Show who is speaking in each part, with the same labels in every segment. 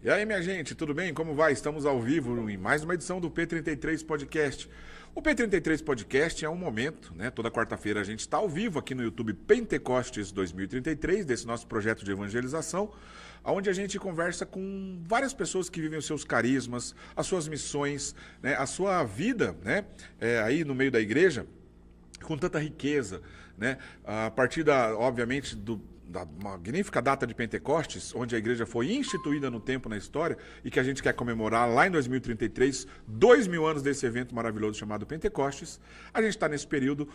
Speaker 1: E aí, minha gente, tudo bem? Como vai? Estamos ao vivo em mais uma edição do P33 Podcast. O P33 Podcast é um momento, né? Toda quarta-feira a gente está ao vivo aqui no YouTube Pentecostes 2033, desse nosso projeto de evangelização, onde a gente conversa com várias pessoas que vivem os seus carismas, as suas missões, né? A sua vida, né? Aí no meio da igreja, com tanta riqueza, né? A partir obviamente, da magnífica data de Pentecostes, onde a igreja foi instituída no tempo, na história, e que a gente quer comemorar lá em 2033, 2000 anos desse evento maravilhoso chamado Pentecostes. A gente está nesse período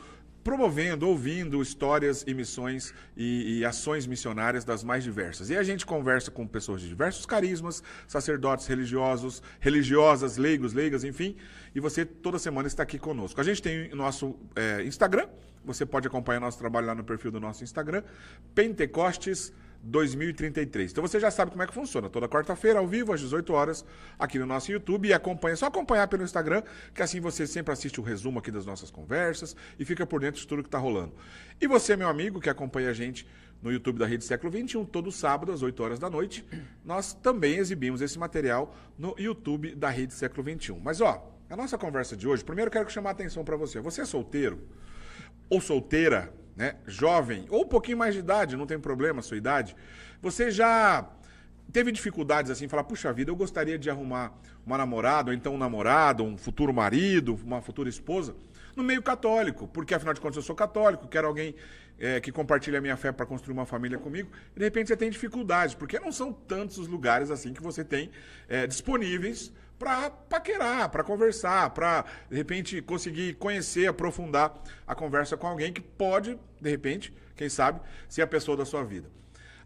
Speaker 1: promovendo, ouvindo histórias e missões e ações missionárias das mais diversas. E a gente conversa com pessoas de diversos carismas, sacerdotes religiosos, religiosas, leigos, leigas, enfim, e você toda semana está aqui conosco. A gente tem o nosso Instagram, você pode acompanhar nosso trabalho lá no perfil do nosso Instagram, Pentecostes 2033. Então você já sabe como é que funciona. Toda quarta-feira, ao vivo, às 18 horas, aqui no nosso YouTube. E acompanha, só acompanhar pelo Instagram, que assim você sempre assiste o resumo aqui das nossas conversas e fica por dentro de tudo que está rolando. E você, meu amigo, que acompanha a gente no YouTube da Rede Século XXI, todo sábado, às 8 horas da noite, nós também exibimos esse material no YouTube da Rede Século XXI. Mas, ó, a nossa conversa de hoje, primeiro eu quero chamar a atenção para você. Você é solteiro ou solteira, né, jovem, ou um pouquinho mais de idade, não tem problema a sua idade, você já teve dificuldades assim, falar, puxa vida, eu gostaria de arrumar uma namorada, ou então um namorado, um futuro marido, uma futura esposa, no meio católico, porque afinal de contas eu sou católico, quero alguém que compartilhe a minha fé para construir uma família comigo, e de repente você tem dificuldades, porque não são tantos os lugares assim que você tem disponíveis para paquerar, para conversar, para, de repente, conseguir conhecer, aprofundar a conversa com alguém que pode, de repente, quem sabe, ser a pessoa da sua vida.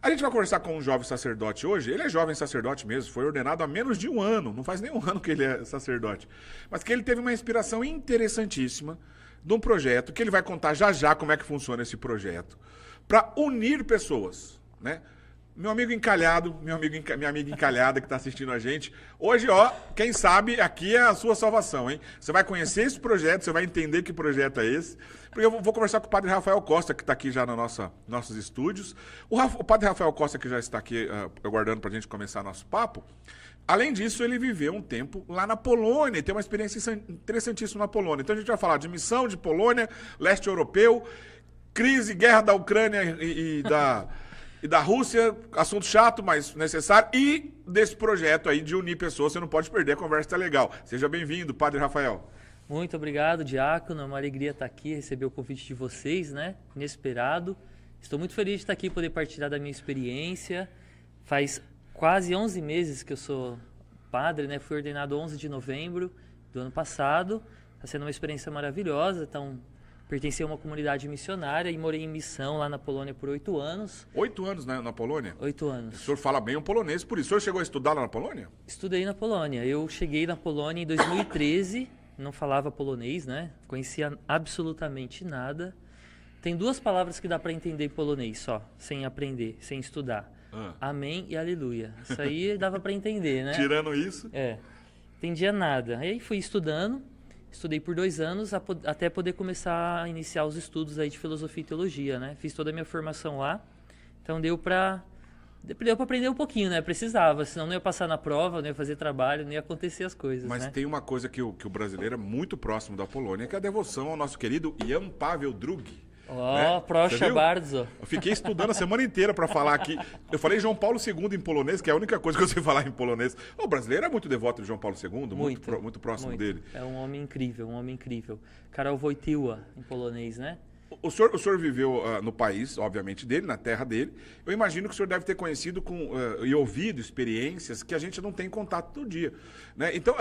Speaker 1: A gente vai conversar com um jovem sacerdote hoje, ele é jovem sacerdote mesmo, foi ordenado há menos de um ano, não faz nem um ano que ele é sacerdote, mas que ele teve uma inspiração interessantíssima de um projeto, que ele vai contar já já como é que funciona esse projeto, para unir pessoas, né? Meu amigo encalhado, minha amiga encalhada que está assistindo a gente. Hoje, ó, quem sabe aqui é a sua salvação, hein? Você vai conhecer esse projeto, você vai entender que projeto é esse. Porque eu vou conversar com o Padre Rafael Costa, que está aqui já nos nossos estúdios. O Padre Rafael Costa, que já está aqui aguardando para a gente começar nosso papo. Além disso, ele viveu um tempo lá na Polônia, tem uma experiência interessantíssima na Polônia. Então a gente vai falar de missão de Polônia, leste europeu, crise, guerra da Ucrânia e da Rússia, assunto chato, mas necessário, e desse projeto aí de unir pessoas, você não pode perder, a conversa tá legal. Seja bem-vindo, Padre Rafael.
Speaker 2: Muito obrigado, Diácono, é uma alegria estar aqui, receber o convite de vocês, né, inesperado. Estou muito feliz de estar aqui, poder partilhar da minha experiência. Faz quase 11 meses que eu sou padre, né, fui ordenado 11 de novembro do ano passado. Está sendo uma experiência maravilhosa, então pertenci a uma comunidade missionária e morei em missão lá na Polônia por 8 anos.
Speaker 1: 8 anos, né, na Polônia?
Speaker 2: 8 anos.
Speaker 1: O senhor fala bem o polonês, por isso. O senhor chegou a estudar lá na Polônia?
Speaker 2: Estudei na Polônia. Eu cheguei na Polônia em 2013, não falava polonês, né? Conhecia absolutamente nada. Tem duas palavras que dá para entender em polonês só, sem aprender, sem estudar. Amém e aleluia. Isso aí dava para entender, né?
Speaker 1: Tirando isso?
Speaker 2: Entendia nada. Aí fui estudando. Estudei por 2 anos até poder começar a iniciar os estudos aí de filosofia e teologia, né? Fiz toda a minha formação lá, então deu para aprender um pouquinho, né? Precisava, senão não ia passar na prova, não ia fazer trabalho, não ia acontecer as coisas,
Speaker 1: Mas
Speaker 2: né?
Speaker 1: tem uma coisa que o brasileiro é muito próximo da Polônia, que é a devoção ao nosso querido Jan Paweł II. Né?
Speaker 2: Proszę bardzo.
Speaker 1: Eu fiquei estudando a semana inteira para falar aqui. Eu falei João Paulo II em polonês, que é a única coisa que eu sei falar em polonês. O brasileiro é muito devoto de João Paulo II, muito próximo dele.
Speaker 2: É um homem incrível, um homem incrível. Karol Wojtyła em polonês, né?
Speaker 1: O senhor viveu no país, obviamente, dele, na terra dele. Eu imagino que o senhor deve ter conhecido e ouvido experiências que a gente não tem contato todo dia. Né? Então,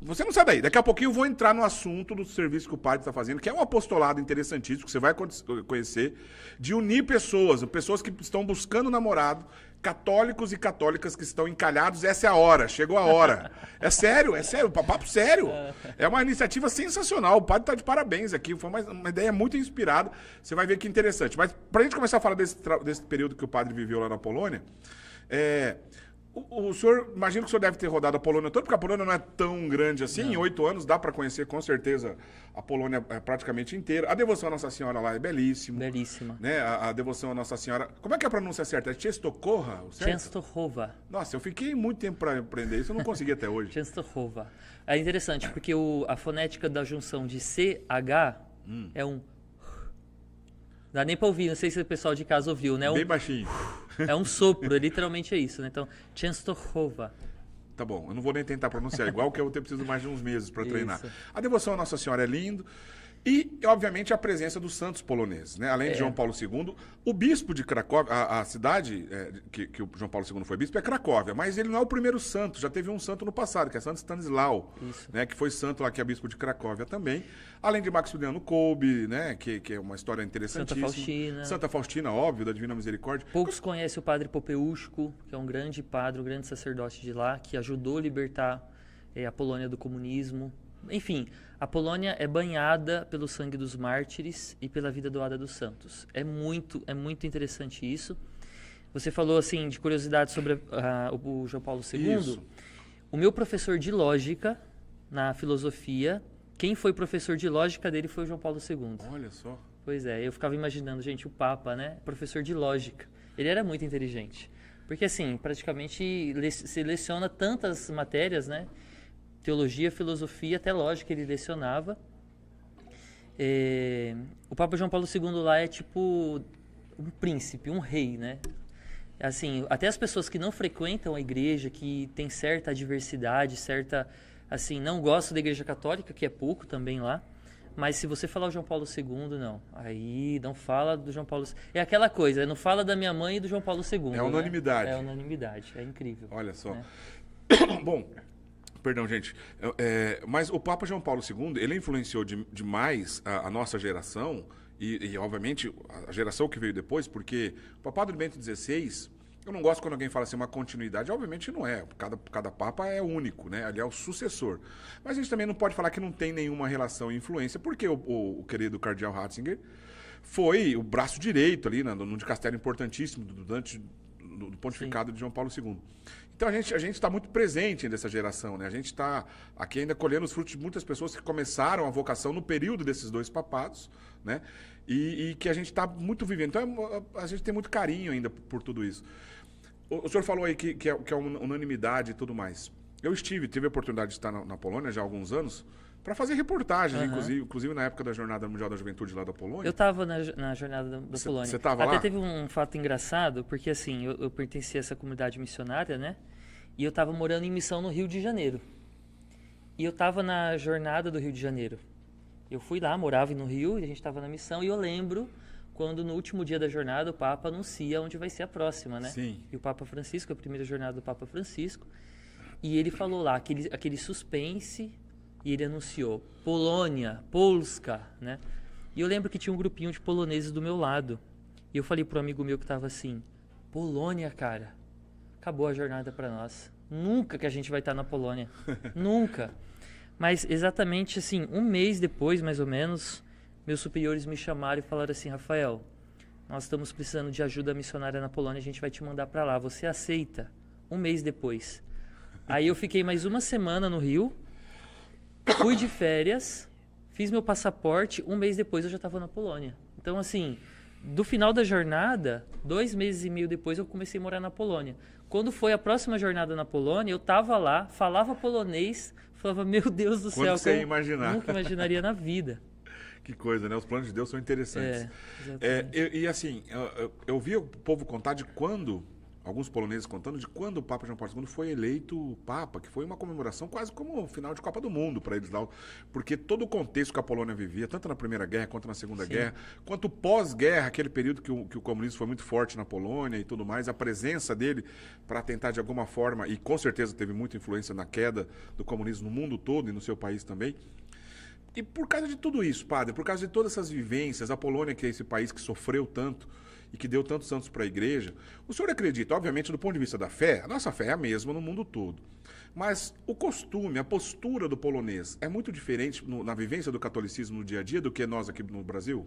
Speaker 1: você não sai daí. Daqui a pouquinho eu vou entrar no assunto do serviço que o padre está fazendo, que é um apostolado interessantíssimo, que você vai conhecer, de unir pessoas que estão buscando namorado, católicos e católicas que estão encalhados. Essa é a hora, chegou a hora. É sério, papo sério. É uma iniciativa sensacional. O padre está de parabéns aqui. Foi uma ideia muito inspirada. Você vai ver que interessante. Mas para a gente começar a falar desse período que o padre viveu lá na Polônia, o senhor, imagino que o senhor deve ter rodado a Polônia toda, porque a Polônia não é tão grande assim. Não. Em 8 anos dá para conhecer com certeza a Polônia praticamente inteira. A devoção à Nossa Senhora lá é belíssima.
Speaker 2: Belíssima.
Speaker 1: Né? A devoção à Nossa Senhora. Como é que é a pronúncia certa? É Częstochowa?
Speaker 2: Częstochowa.
Speaker 1: Nossa, eu fiquei muito tempo para aprender isso, eu não consegui até hoje.
Speaker 2: Częstochowa. É interessante, porque a fonética da junção de CH é um... Dá nem para ouvir, não sei se o pessoal de casa ouviu, né?
Speaker 1: Bem baixinho.
Speaker 2: É um sopro, literalmente é isso, né? Então, Częstochowa.
Speaker 1: Tá bom, eu não vou nem tentar pronunciar, igual que eu preciso mais de uns meses para treinar. A devoção à Nossa Senhora é lindo. E, obviamente, a presença dos santos poloneses, né? Além de João Paulo II, o bispo de Cracóvia, a cidade que o João Paulo II foi bispo é Cracóvia, mas ele não é o primeiro santo, já teve um santo no passado, que é Santo Stanislau, né? Que foi santo lá, que é bispo de Cracóvia também. Além de Maximiliano Kolbe, né? Que é uma história interessantíssima. Santa Faustina, óbvio, da Divina Misericórdia.
Speaker 2: Poucos conhecem o padre Popeuszko, que é um grande padre, um grande sacerdote de lá, que ajudou a libertar a Polônia do comunismo. Enfim, a Polônia é banhada pelo sangue dos mártires e pela vida doada dos santos. É muito interessante isso. Você falou assim de curiosidade sobre o João Paulo II. Isso. O meu professor de lógica na filosofia, quem foi professor de lógica dele foi o João Paulo II.
Speaker 1: Olha só.
Speaker 2: Pois é, eu ficava imaginando, gente, o Papa, né? Professor de lógica. Ele era muito inteligente. Porque assim, praticamente se leciona tantas matérias, né? Teologia, filosofia, até lógica ele lecionava. O Papa João Paulo II lá é tipo um príncipe, um rei, né? Assim, até as pessoas que não frequentam a igreja, que tem certa adversidade, assim, não gostam da igreja católica, que é pouco também lá, mas se você falar o João Paulo II, não. Aí não fala do João Paulo... É aquela coisa, não fala da minha mãe e do João Paulo II.
Speaker 1: É unanimidade.
Speaker 2: Né? É unanimidade, é incrível.
Speaker 1: Olha só. Né? Bom... Perdão, gente. Mas o Papa João Paulo II, ele influenciou demais a nossa geração e, obviamente, a geração que veio depois, porque o Papado Bento XVI, eu não gosto quando alguém fala assim, uma continuidade. Obviamente não é. Cada Papa é único, né? Ele é o sucessor. Mas a gente também não pode falar que não tem nenhuma relação e influência, porque o querido cardeal Ratzinger foi o braço direito ali, num dicastério importantíssimo do pontificado de João Paulo II. Então a gente está muito presente nessa geração, né? A gente está aqui ainda colhendo os frutos de muitas pessoas que começaram a vocação no período desses dois papados, né? E que a gente está muito vivendo. Então a gente tem muito carinho ainda por tudo isso. O senhor falou aí que é uma unanimidade e tudo mais. Eu tive a oportunidade de estar na Polônia já há alguns anos para fazer reportagens, inclusive na época da Jornada Mundial da Juventude lá da Polônia.
Speaker 2: Eu estava na Jornada da Polônia.
Speaker 1: Você estava lá?
Speaker 2: Até teve um fato engraçado, porque assim, eu pertencia a essa comunidade missionária, né? E eu estava morando em missão no Rio de Janeiro. E eu estava na Jornada do Rio de Janeiro. Eu fui lá, morava no Rio, e a gente estava na missão, e eu lembro quando no último dia da jornada o Papa anuncia onde vai ser a próxima, né?
Speaker 1: Sim.
Speaker 2: E o Papa Francisco, a primeira jornada do Papa Francisco, e ele falou lá, aquele suspense... E ele anunciou Polônia, Polska, né? E eu lembro que tinha um grupinho de poloneses do meu lado. E eu falei pro amigo meu que tava assim, Polônia, cara, acabou a jornada para nós. Nunca que a gente vai estar na Polônia. Nunca. Mas exatamente assim, um mês depois, mais ou menos, meus superiores me chamaram e falaram assim, Rafael, nós estamos precisando de ajuda missionária na Polônia, a gente vai te mandar para lá. Você aceita? Um mês depois. Aí eu fiquei mais uma semana no Rio, fui de férias, fiz meu passaporte, um mês depois eu já estava na Polônia. Então, assim, do final da jornada, 2 meses e meio depois eu comecei a morar na Polônia. Quando foi a próxima jornada na Polônia, eu estava lá, falava polonês, falava, meu Deus do céu,
Speaker 1: você ia imaginar?
Speaker 2: Nunca imaginaria na vida.
Speaker 1: Que coisa, né? Os planos de Deus são interessantes.
Speaker 2: Exatamente.
Speaker 1: E assim, eu vi o povo contar de quando, alguns poloneses contando, de quando o Papa João Paulo II foi eleito Papa, que foi uma comemoração quase como o final de Copa do Mundo para eles lá. Porque todo o contexto que a Polônia vivia, tanto na Primeira Guerra quanto na Segunda Guerra, quanto pós-guerra, aquele período que o comunismo foi muito forte na Polônia e tudo mais, a presença dele para tentar de alguma forma, e com certeza teve muita influência na queda do comunismo no mundo todo e no seu país também. E por causa de tudo isso, padre, por causa de todas essas vivências, a Polônia, que é esse país que sofreu tanto e que deu tantos santos para a igreja, o senhor acredita, obviamente, do ponto de vista da fé, a nossa fé é a mesma no mundo todo. Mas o costume, a postura do polonês é muito diferente na vivência do catolicismo no dia a dia do que nós aqui no Brasil?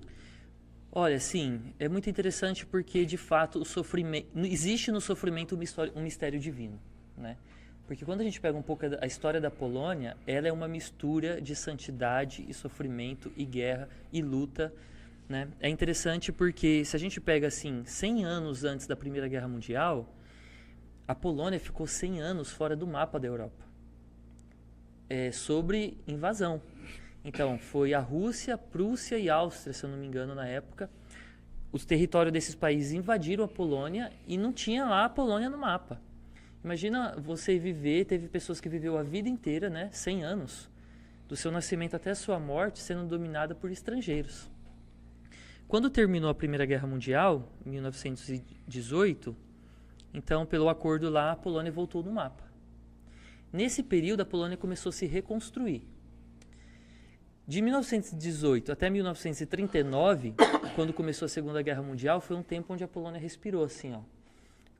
Speaker 2: Olha, sim, é muito interessante porque, de fato, o sofrimento, existe no sofrimento um mistério divino, né? Porque quando a gente pega um pouco a história da Polônia, ela é uma mistura de santidade e sofrimento e guerra e luta, né? É interessante porque se a gente pega assim, 100 anos antes da Primeira Guerra Mundial, a Polônia ficou 100 anos fora do mapa da Europa, sobre invasão. Então, foi a Rússia, Prússia e Áustria, se eu não me engano, na época. Os territórios desses países invadiram a Polônia e não tinha lá a Polônia no mapa. Imagina você viver, teve pessoas que viveu a vida inteira, né, 100 anos, do seu nascimento até a sua morte, sendo dominada por estrangeiros. Quando terminou a Primeira Guerra Mundial, em 1918, então, pelo acordo lá, a Polônia voltou no mapa. Nesse período, a Polônia começou a se reconstruir. De 1918 até 1939, quando começou a Segunda Guerra Mundial, foi um tempo onde a Polônia respirou assim, ó.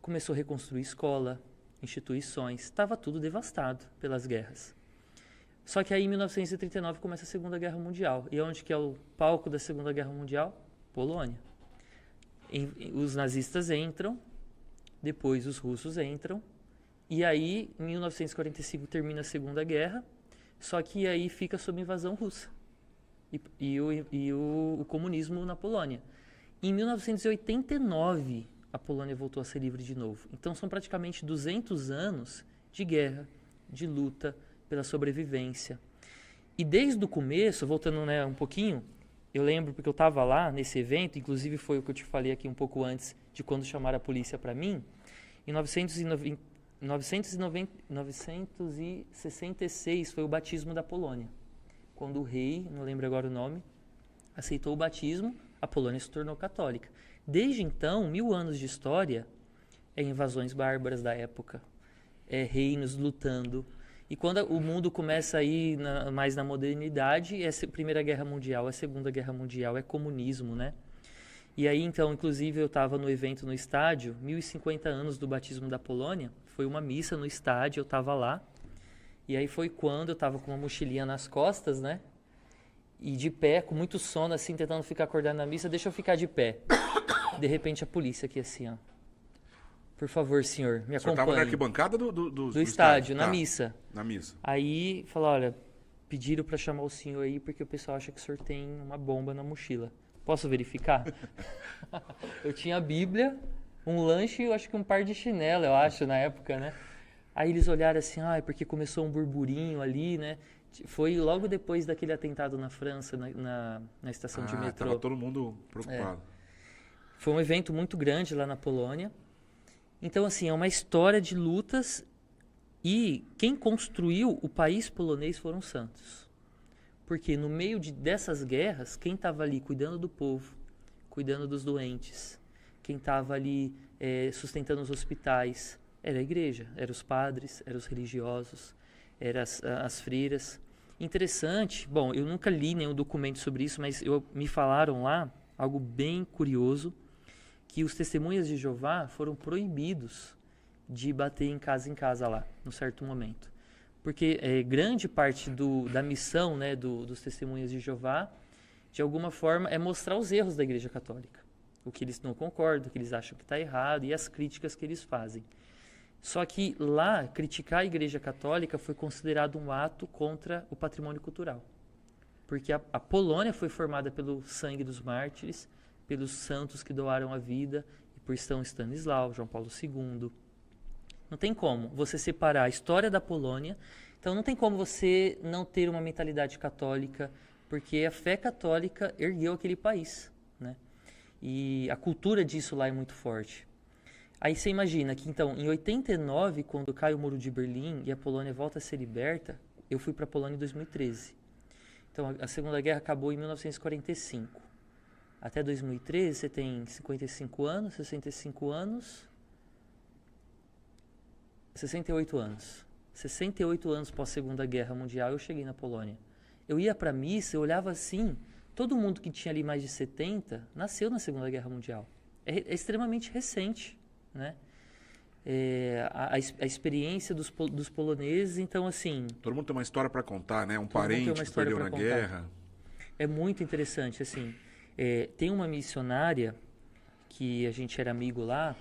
Speaker 2: Começou a reconstruir escola, instituições, estava tudo devastado pelas guerras. Só que aí em 1939 começa a Segunda Guerra Mundial. E onde que é o palco da Segunda Guerra Mundial? Polônia. Os nazistas entram, depois os russos entram, e aí em 1945 termina a Segunda Guerra, só que aí fica sob invasão russa e o comunismo na Polônia. Em 1989 a Polônia voltou a ser livre de novo. Então são praticamente 200 anos de guerra, de luta pela sobrevivência. E desde o começo, voltando, né, um pouquinho, eu lembro porque eu estava lá nesse evento, inclusive foi o que eu te falei aqui um pouco antes de quando chamaram a polícia para mim. Em 1966 foi o batismo da Polônia. Quando o rei, não lembro agora o nome, aceitou o batismo, a Polônia se tornou católica. Desde então, 1000 anos de história, invasões bárbaras da época, reinos lutando. E quando o mundo começa a ir mais na modernidade, é a Primeira Guerra Mundial, a Segunda Guerra Mundial, é comunismo, né? E aí, então, inclusive, eu estava no evento no estádio, 1050 anos do batismo da Polônia, foi uma missa no estádio, eu estava lá. E aí foi quando eu estava com uma mochilinha nas costas, né? E de pé, com muito sono, assim, tentando ficar acordado na missa, deixa eu ficar de pé. De repente, a polícia aqui, assim, ó. Por favor, senhor, me acompanhe. O senhor estava
Speaker 1: na arquibancada do
Speaker 2: estádio, na missa.
Speaker 1: Na missa.
Speaker 2: Aí, falou, olha, pediram para chamar o senhor aí, porque o pessoal acha que o senhor tem uma bomba na mochila. Posso verificar? Eu tinha a Bíblia, um lanche e eu acho que um par de chinelo, eu acho, na época, né? Aí eles olharam assim, porque começou um burburinho ali, né? Foi logo depois daquele atentado na França, na estação de metrô.
Speaker 1: Tava todo mundo preocupado.
Speaker 2: Foi um evento muito grande lá na Polônia. Então, assim, é uma história de lutas e quem construiu o país polonês foram os santos. Porque no meio dessas guerras, quem estava ali cuidando do povo, cuidando dos doentes, quem estava ali sustentando os hospitais, era a igreja, eram os padres, eram os religiosos, eram as freiras. Interessante, bom, eu nunca li nenhum documento sobre isso, mas me falaram lá algo bem curioso, que os testemunhas de Jeová foram proibidos de bater em casa lá, num certo momento. Porque grande parte da missão, né, dos testemunhas de Jeová, de alguma forma, é mostrar os erros da Igreja Católica. O que eles não concordam, o que eles acham que está errado e as críticas que eles fazem. Só que lá, criticar a Igreja Católica foi considerado um ato contra o patrimônio cultural. Porque a Polônia foi formada pelo sangue dos mártires, pelos santos que doaram a vida, e por São Stanislau, João Paulo II. Não tem como você separar a história da Polônia, então não tem como você não ter uma mentalidade católica, porque a fé católica ergueu aquele país, né? E a cultura disso lá é muito forte. Aí você imagina que, então, em 89, quando cai o Muro de Berlim e a Polônia volta a ser liberta, eu fui para a Polônia em 2013. Então, a Segunda Guerra acabou em 1945. Até 2013, você tem 55 anos, 65 anos, 68 anos. 68 anos pós Segunda Guerra Mundial, eu cheguei na Polônia. Eu ia para a missa, eu olhava assim, todo mundo que tinha ali mais de 70 nasceu na Segunda Guerra Mundial. É extremamente recente, né? A experiência dos poloneses, então assim...
Speaker 1: Todo mundo tem uma história para contar, né? Um parente que perdeu na guerra.
Speaker 2: É muito interessante, assim. Tem uma missionária que a gente era amigo lá,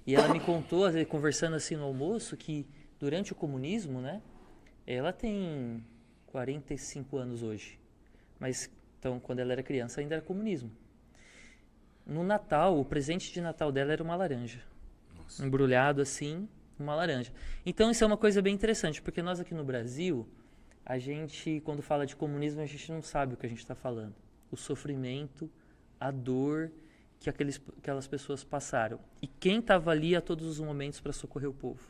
Speaker 2: e ela me contou, às vezes, conversando assim no almoço, que durante o comunismo, né? Ela tem 45 anos hoje. Mas, então, quando ela era criança, ainda era comunismo. No Natal, o presente de Natal dela era uma laranja. Nossa. Embrulhado assim, uma laranja. Então, isso é uma coisa bem interessante, porque nós aqui no Brasil, a gente, quando fala de comunismo, a gente não sabe o que a gente está falando. O sofrimento, a dor que aquelas pessoas passaram. E quem estava ali a todos os momentos para socorrer o povo?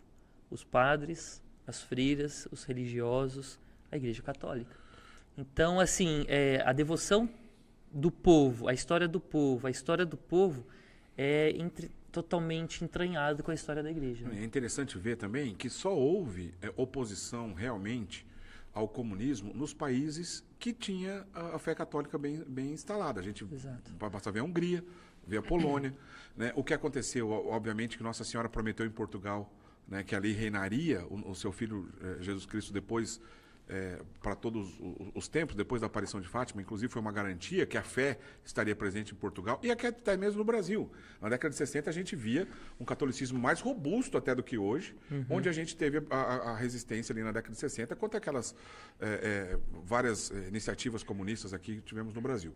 Speaker 2: Os padres, as freiras, os religiosos, a Igreja Católica. Então, assim, a devoção do povo, a história do povo é totalmente entranhado com a história da Igreja. Né?
Speaker 1: É interessante ver também que só houve oposição realmente ao comunismo nos países que tinha a fé católica bem instalada. A gente basta ver a Hungria, ver a Polônia. Né? O que aconteceu, obviamente, que Nossa Senhora prometeu em Portugal, né, que ali reinaria o seu filho Jesus Cristo depois... para todos os tempos, depois da aparição de Fátima, inclusive foi uma garantia que a fé estaria presente em Portugal e aqui até mesmo no Brasil. Na década de 60 a gente via um catolicismo mais robusto até do que hoje, onde a gente teve a resistência ali na década de 60 contra aquelas várias iniciativas comunistas aqui que tivemos no Brasil.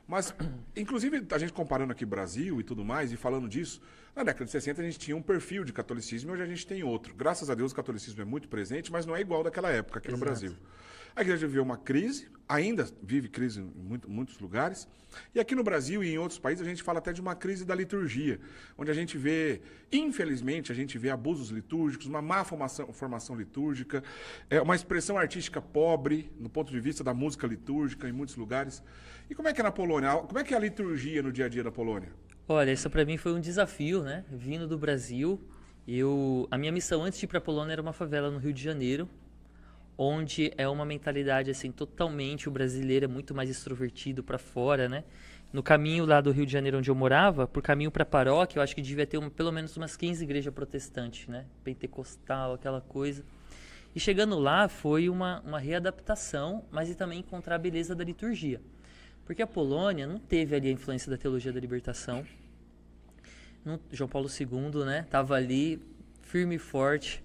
Speaker 1: Mas, inclusive, a gente comparando aqui Brasil e tudo mais, e falando disso, na década de 60 a gente tinha um perfil de catolicismo e hoje a gente tem outro. Graças a Deus o catolicismo é muito presente, mas não é igual daquela época aqui no Brasil. A igreja viveu uma crise, ainda vive crise em muitos lugares, e aqui no Brasil e em outros países a gente fala até de uma crise da liturgia, onde a gente vê, infelizmente, a gente vê abusos litúrgicos, uma má formação litúrgica, uma expressão artística pobre, no ponto de vista da música litúrgica em muitos lugares. E como é que é na Polônia? Como é que é a liturgia no dia a dia da Polônia?
Speaker 2: Olha, isso para mim foi um desafio, né? Vindo do Brasil, a minha missão antes de ir para a Polônia era uma favela no Rio de Janeiro, onde é uma mentalidade assim totalmente, o brasileiro é muito mais extrovertido para fora, né? No caminho lá do Rio de Janeiro onde eu morava, por caminho para a paróquia, eu acho que devia ter pelo menos umas 15 igrejas protestantes, né? Pentecostal, aquela coisa. E chegando lá foi uma readaptação, mas e também encontrar a beleza da liturgia. Porque a Polônia não teve ali a influência da teologia da libertação. João Paulo II, né? Tava ali firme e forte.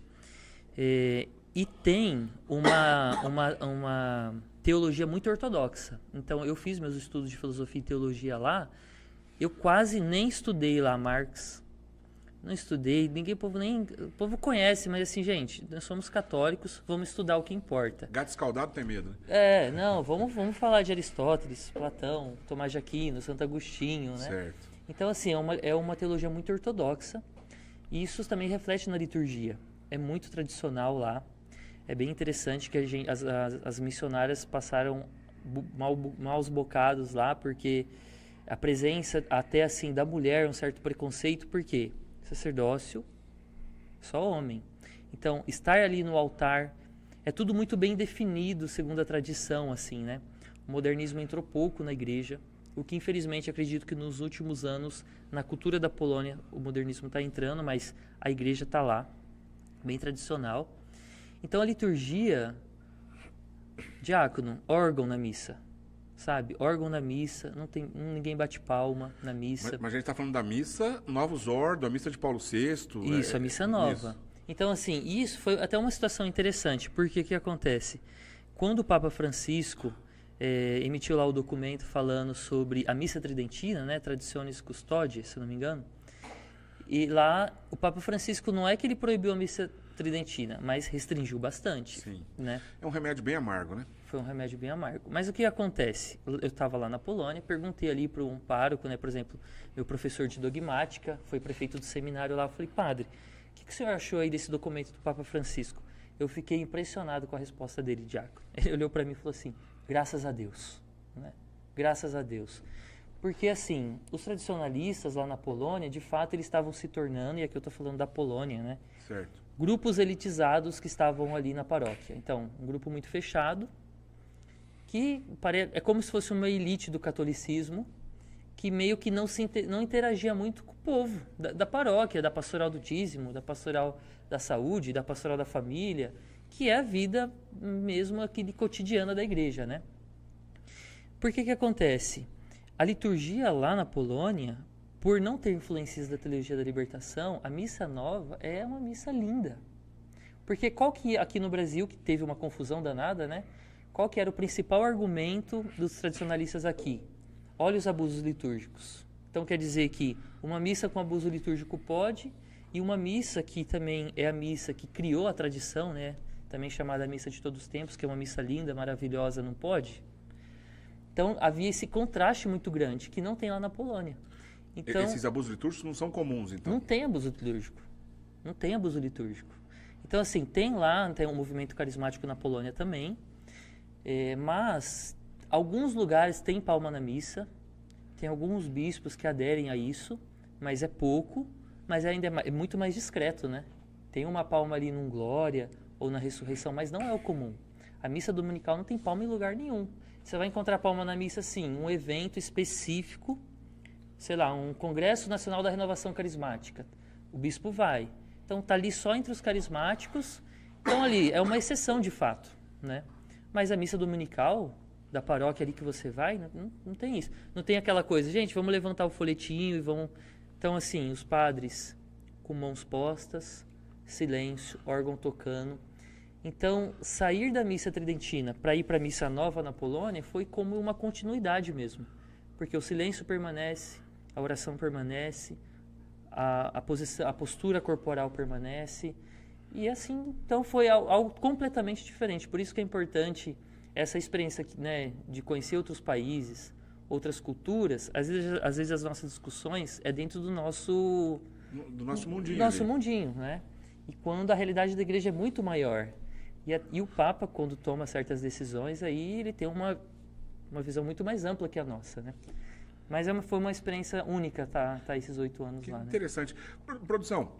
Speaker 2: E tem uma teologia muito ortodoxa. Então, eu fiz meus estudos de filosofia e teologia lá. Eu quase nem estudei lá Marx. Não estudei. O povo conhece, mas assim, gente, nós somos católicos, vamos estudar o que importa.
Speaker 1: Gato escaldado tem medo, né?
Speaker 2: Não, vamos falar de Aristóteles, Platão, Tomás de Aquino, Santo Agostinho, né?
Speaker 1: Certo.
Speaker 2: Então, assim, é uma teologia muito ortodoxa. E isso também reflete na liturgia. É muito tradicional lá. É bem interessante que as missionárias passaram maus bocados lá, porque a presença até assim da mulher é um certo preconceito, porque sacerdócio, só homem. Então, estar ali no altar é tudo muito bem definido, segundo a tradição, assim, né? O modernismo entrou pouco na igreja, o que infelizmente acredito que nos últimos anos, na cultura da Polônia, o modernismo está entrando, mas a igreja está lá, bem tradicional. Então a liturgia, diácono, órgão na missa, sabe? Órgão na missa, ninguém bate palma na missa.
Speaker 1: Mas a gente está falando da missa Novus Ordo, a missa de Paulo VI.
Speaker 2: Isso, a missa nova.
Speaker 1: Isso.
Speaker 2: Então, assim, isso foi até uma situação interessante, porque o que acontece? Quando o Papa Francisco emitiu lá o documento falando sobre a missa tridentina, né? Traditionis Custodiae, se não me engano, e lá o Papa Francisco não é que ele proibiu a missa tridentina, mas restringiu bastante.
Speaker 1: Sim.
Speaker 2: Né?
Speaker 1: É um remédio bem amargo, né?
Speaker 2: Foi um remédio bem amargo. Mas o que acontece? Eu estava lá na Polônia, perguntei ali para um pároco, né, por exemplo, meu professor de dogmática, foi prefeito do seminário lá, eu falei, padre, o que o senhor achou aí desse documento do Papa Francisco? Eu fiquei impressionado com a resposta dele, diácono. Ele olhou para mim e falou assim, graças a Deus, né? Graças a Deus. Porque, assim, os tradicionalistas lá na Polônia, de fato, eles estavam se tornando, e aqui eu estou falando da Polônia, né?
Speaker 1: Certo.
Speaker 2: Grupos elitizados que estavam ali na paróquia. Então, um grupo muito fechado, que é como se fosse uma elite do catolicismo, que meio que não interagia muito com o povo da paróquia, da pastoral do dízimo, da pastoral da saúde, da pastoral da família, que é a vida mesmo aqui cotidiana da igreja, né? Por que acontece? A liturgia lá na Polônia, por não ter influências da teologia da libertação, a missa nova é uma missa linda. Porque qual que, aqui no Brasil, que teve uma confusão danada, né? Qual que era o principal argumento dos tradicionalistas aqui? Olha os abusos litúrgicos. Então quer dizer que uma missa com abuso litúrgico pode, e uma missa que também é a missa que criou a tradição, né? Também chamada missa de todos os tempos, que é uma missa linda, maravilhosa, não pode? Então havia esse contraste muito grande, que não tem lá na Polônia. Então,
Speaker 1: esses abusos litúrgicos não são comuns, então?
Speaker 2: Não tem abuso litúrgico. Não tem abuso litúrgico. Então, assim, tem um movimento carismático na Polônia também, mas alguns lugares têm palma na missa, tem alguns bispos que aderem a isso, mas é pouco, mas ainda é muito mais discreto, né? Tem uma palma ali num Glória ou na ressurreição, mas não é o comum. A missa dominical não tem palma em lugar nenhum. Você vai encontrar palma na missa, sim, um evento específico, sei lá, um Congresso Nacional da Renovação Carismática. O bispo vai. Então está ali só entre os carismáticos. Então ali é uma exceção de fato, né? Mas a missa dominical da paróquia ali que você vai, não tem isso. Não tem aquela coisa, gente, vamos levantar o folhetinho e vamos... Então assim, os padres com mãos postas, silêncio, órgão tocando. Então, sair da missa tridentina para ir para a missa nova na Polônia foi como uma continuidade mesmo. Porque o silêncio permanece, a oração permanece, a postura corporal permanece. E assim, então foi algo completamente diferente. Por isso que é importante essa experiência, né, de conhecer outros países, outras culturas. Às vezes as nossas discussões é dentro do nosso
Speaker 1: mundinho.
Speaker 2: Do nosso mundinho, né? E quando a realidade da igreja é muito maior. E o Papa, quando toma certas decisões, aí ele tem uma visão muito mais ampla que a nossa, né? Mas foi uma experiência única tá esses 8 anos
Speaker 1: que
Speaker 2: lá, né?
Speaker 1: Interessante. Produção,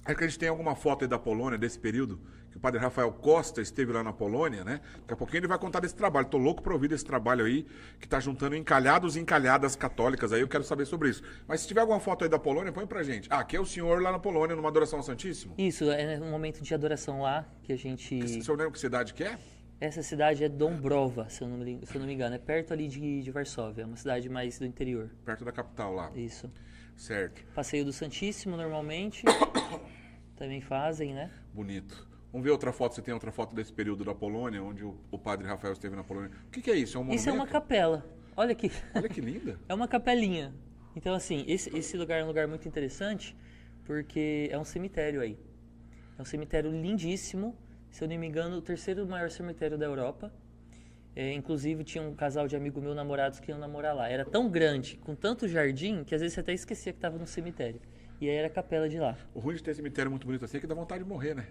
Speaker 1: é que a gente tem alguma foto aí da Polônia, desse período, que o padre Rafael Costa esteve lá na Polônia, né? Daqui a pouquinho ele vai contar desse trabalho. Tô louco para ouvir desse trabalho aí, que tá juntando encalhados e encalhadas católicas aí, eu quero saber sobre isso. Mas se tiver alguma foto aí da Polônia, põe pra gente. Aqui é o senhor lá na Polônia, numa adoração ao Santíssimo?
Speaker 2: Isso, é um momento de adoração lá, que a gente...
Speaker 1: O senhor lembra que cidade que é?
Speaker 2: Essa cidade é Dąbrowa, se eu não me engano. É perto ali de Varsóvia, é uma cidade mais do interior.
Speaker 1: Perto da capital lá.
Speaker 2: Isso.
Speaker 1: Certo.
Speaker 2: Passeio do Santíssimo, normalmente. Também fazem, né?
Speaker 1: Bonito. Vamos ver outra foto, você tem outra foto desse período da Polônia, onde o padre Rafael esteve na Polônia. O que é isso? É um monumento?
Speaker 2: Isso é uma capela. Olha aqui.
Speaker 1: Olha que linda.
Speaker 2: É uma capelinha. Então, assim, esse lugar é um lugar muito interessante, porque é um cemitério aí. É um cemitério lindíssimo. Se eu não me engano, o terceiro maior cemitério da Europa. Inclusive, tinha um casal de amigo meu, namorados, que iam namorar lá. Era tão grande, com tanto jardim, que às vezes você até esquecia que estava no cemitério. E aí era a capela de lá.
Speaker 1: O ruim de ter cemitério muito bonito assim é que dá vontade de morrer, né?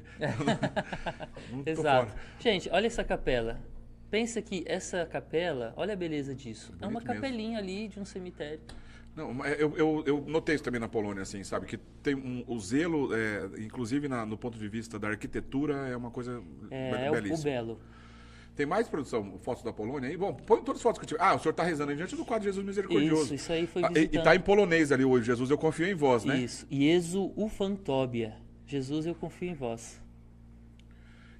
Speaker 2: Exato. Gente, olha essa capela. Pensa que essa capela, olha a beleza disso. É uma capelinha ali de um cemitério.
Speaker 1: Não, eu notei isso também na Polônia, assim, sabe? Que tem o zelo, inclusive no ponto de vista da arquitetura, é uma coisa belíssima.
Speaker 2: O belo.
Speaker 1: Tem mais produção, fotos da Polônia aí? Bom, põe todas as fotos que eu tiver. O senhor está rezando aí diante do quadro Jesus Misericordioso.
Speaker 2: Isso aí foi visitando.
Speaker 1: E está em polonês ali hoje, Jesus, eu confio em vós, né?
Speaker 2: Isso, Jezu ufantobia. Jesus, eu confio em vós.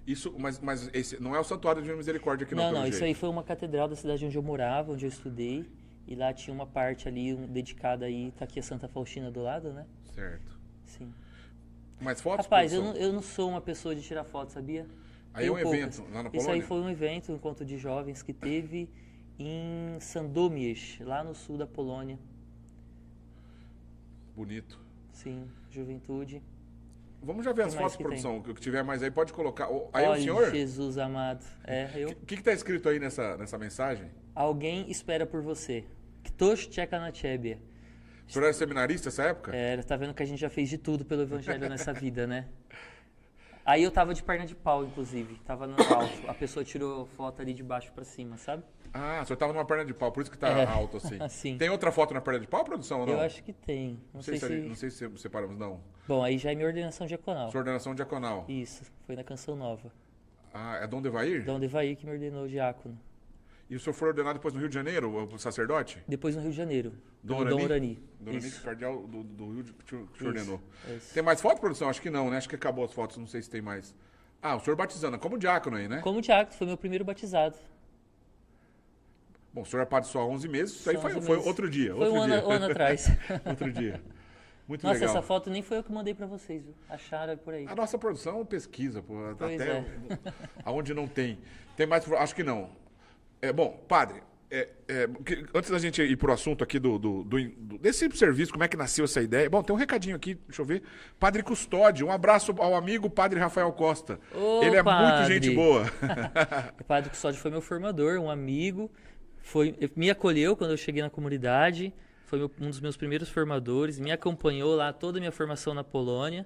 Speaker 1: Isso, mas esse não é o Santuário de Misericórdia aqui
Speaker 2: não. Não, isso aí foi uma catedral da cidade onde eu morava, onde eu estudei. E lá tinha uma parte ali dedicada aí, tá aqui a Santa Faustina do lado, né?
Speaker 1: Certo.
Speaker 2: Sim.
Speaker 1: Mas fotos,
Speaker 2: rapaz, eu não sou uma pessoa de tirar foto, sabia?
Speaker 1: Aí é um evento lá na Polônia?
Speaker 2: Isso aí foi um evento, um encontro de jovens que teve em Sandomierz, lá no sul da Polônia.
Speaker 1: Bonito.
Speaker 2: Sim, juventude.
Speaker 1: Vamos já ver as
Speaker 2: que mais
Speaker 1: fotos,
Speaker 2: que
Speaker 1: produção. O que tiver mais aí, pode colocar. Aí é o
Speaker 2: Olha,
Speaker 1: senhor?
Speaker 2: Jesus amado. Eu.
Speaker 1: O que está escrito aí nessa mensagem?
Speaker 2: Alguém espera por você. Ktoś czeka na ciebie.
Speaker 1: O senhor era seminarista nessa época?
Speaker 2: Tá vendo que a gente já fez de tudo pelo evangelho nessa vida, né? Aí eu tava de perna de pau, inclusive. Tava no alto. A pessoa tirou foto ali de baixo pra cima, sabe?
Speaker 1: Ah, o senhor tava numa perna de pau, por isso que tá alto assim.
Speaker 2: Assim.
Speaker 1: Tem outra foto na perna de pau, produção, ou não?
Speaker 2: Eu acho que tem.
Speaker 1: Não sei se separamos, não.
Speaker 2: Bom, aí já é minha ordenação diaconal.
Speaker 1: Sua ordenação diaconal.
Speaker 2: Isso, foi na Canção Nova.
Speaker 1: Ah, é Dom Devair?
Speaker 2: Dom Devair que me ordenou diácono.
Speaker 1: E o senhor foi ordenado depois no Rio de Janeiro, o sacerdote?
Speaker 2: Depois no Rio de Janeiro.
Speaker 1: Dom
Speaker 2: Orani.
Speaker 1: Dom Orani, cardeal do Rio que o senhor ordenou.
Speaker 2: Isso.
Speaker 1: Tem mais foto, produção? Acho que não, né? Acho que acabou as fotos, não sei se tem mais. Ah, o senhor batizando, como diácono aí, né?
Speaker 2: Como diácono, foi meu primeiro batizado.
Speaker 1: Bom, o senhor é padre só há 11 meses, isso aí
Speaker 2: Só
Speaker 1: foi
Speaker 2: 11 meses.
Speaker 1: outro dia.
Speaker 2: Foi um ano atrás.
Speaker 1: Outro dia. Muito
Speaker 2: Nossa,
Speaker 1: legal.
Speaker 2: essa foto nem foi eu que mandei pra vocês, viu? Acharam por aí.
Speaker 1: A nossa produção pesquisa, pô,
Speaker 2: Pois
Speaker 1: até aonde não tem. Tem mais, acho que não. Bom, padre, antes da gente ir pro assunto aqui desse serviço, como é que nasceu essa ideia? Bom, tem um recadinho aqui, deixa eu ver. Padre Custódio, um abraço ao amigo Padre Rafael Costa.
Speaker 2: Ô,
Speaker 1: ele é
Speaker 2: padre.
Speaker 1: muito gente boa.
Speaker 2: O Padre Custódio foi meu formador, um amigo. Me acolheu quando eu cheguei na comunidade. Foi um dos meus primeiros formadores. Me acompanhou lá toda a minha formação na Polônia.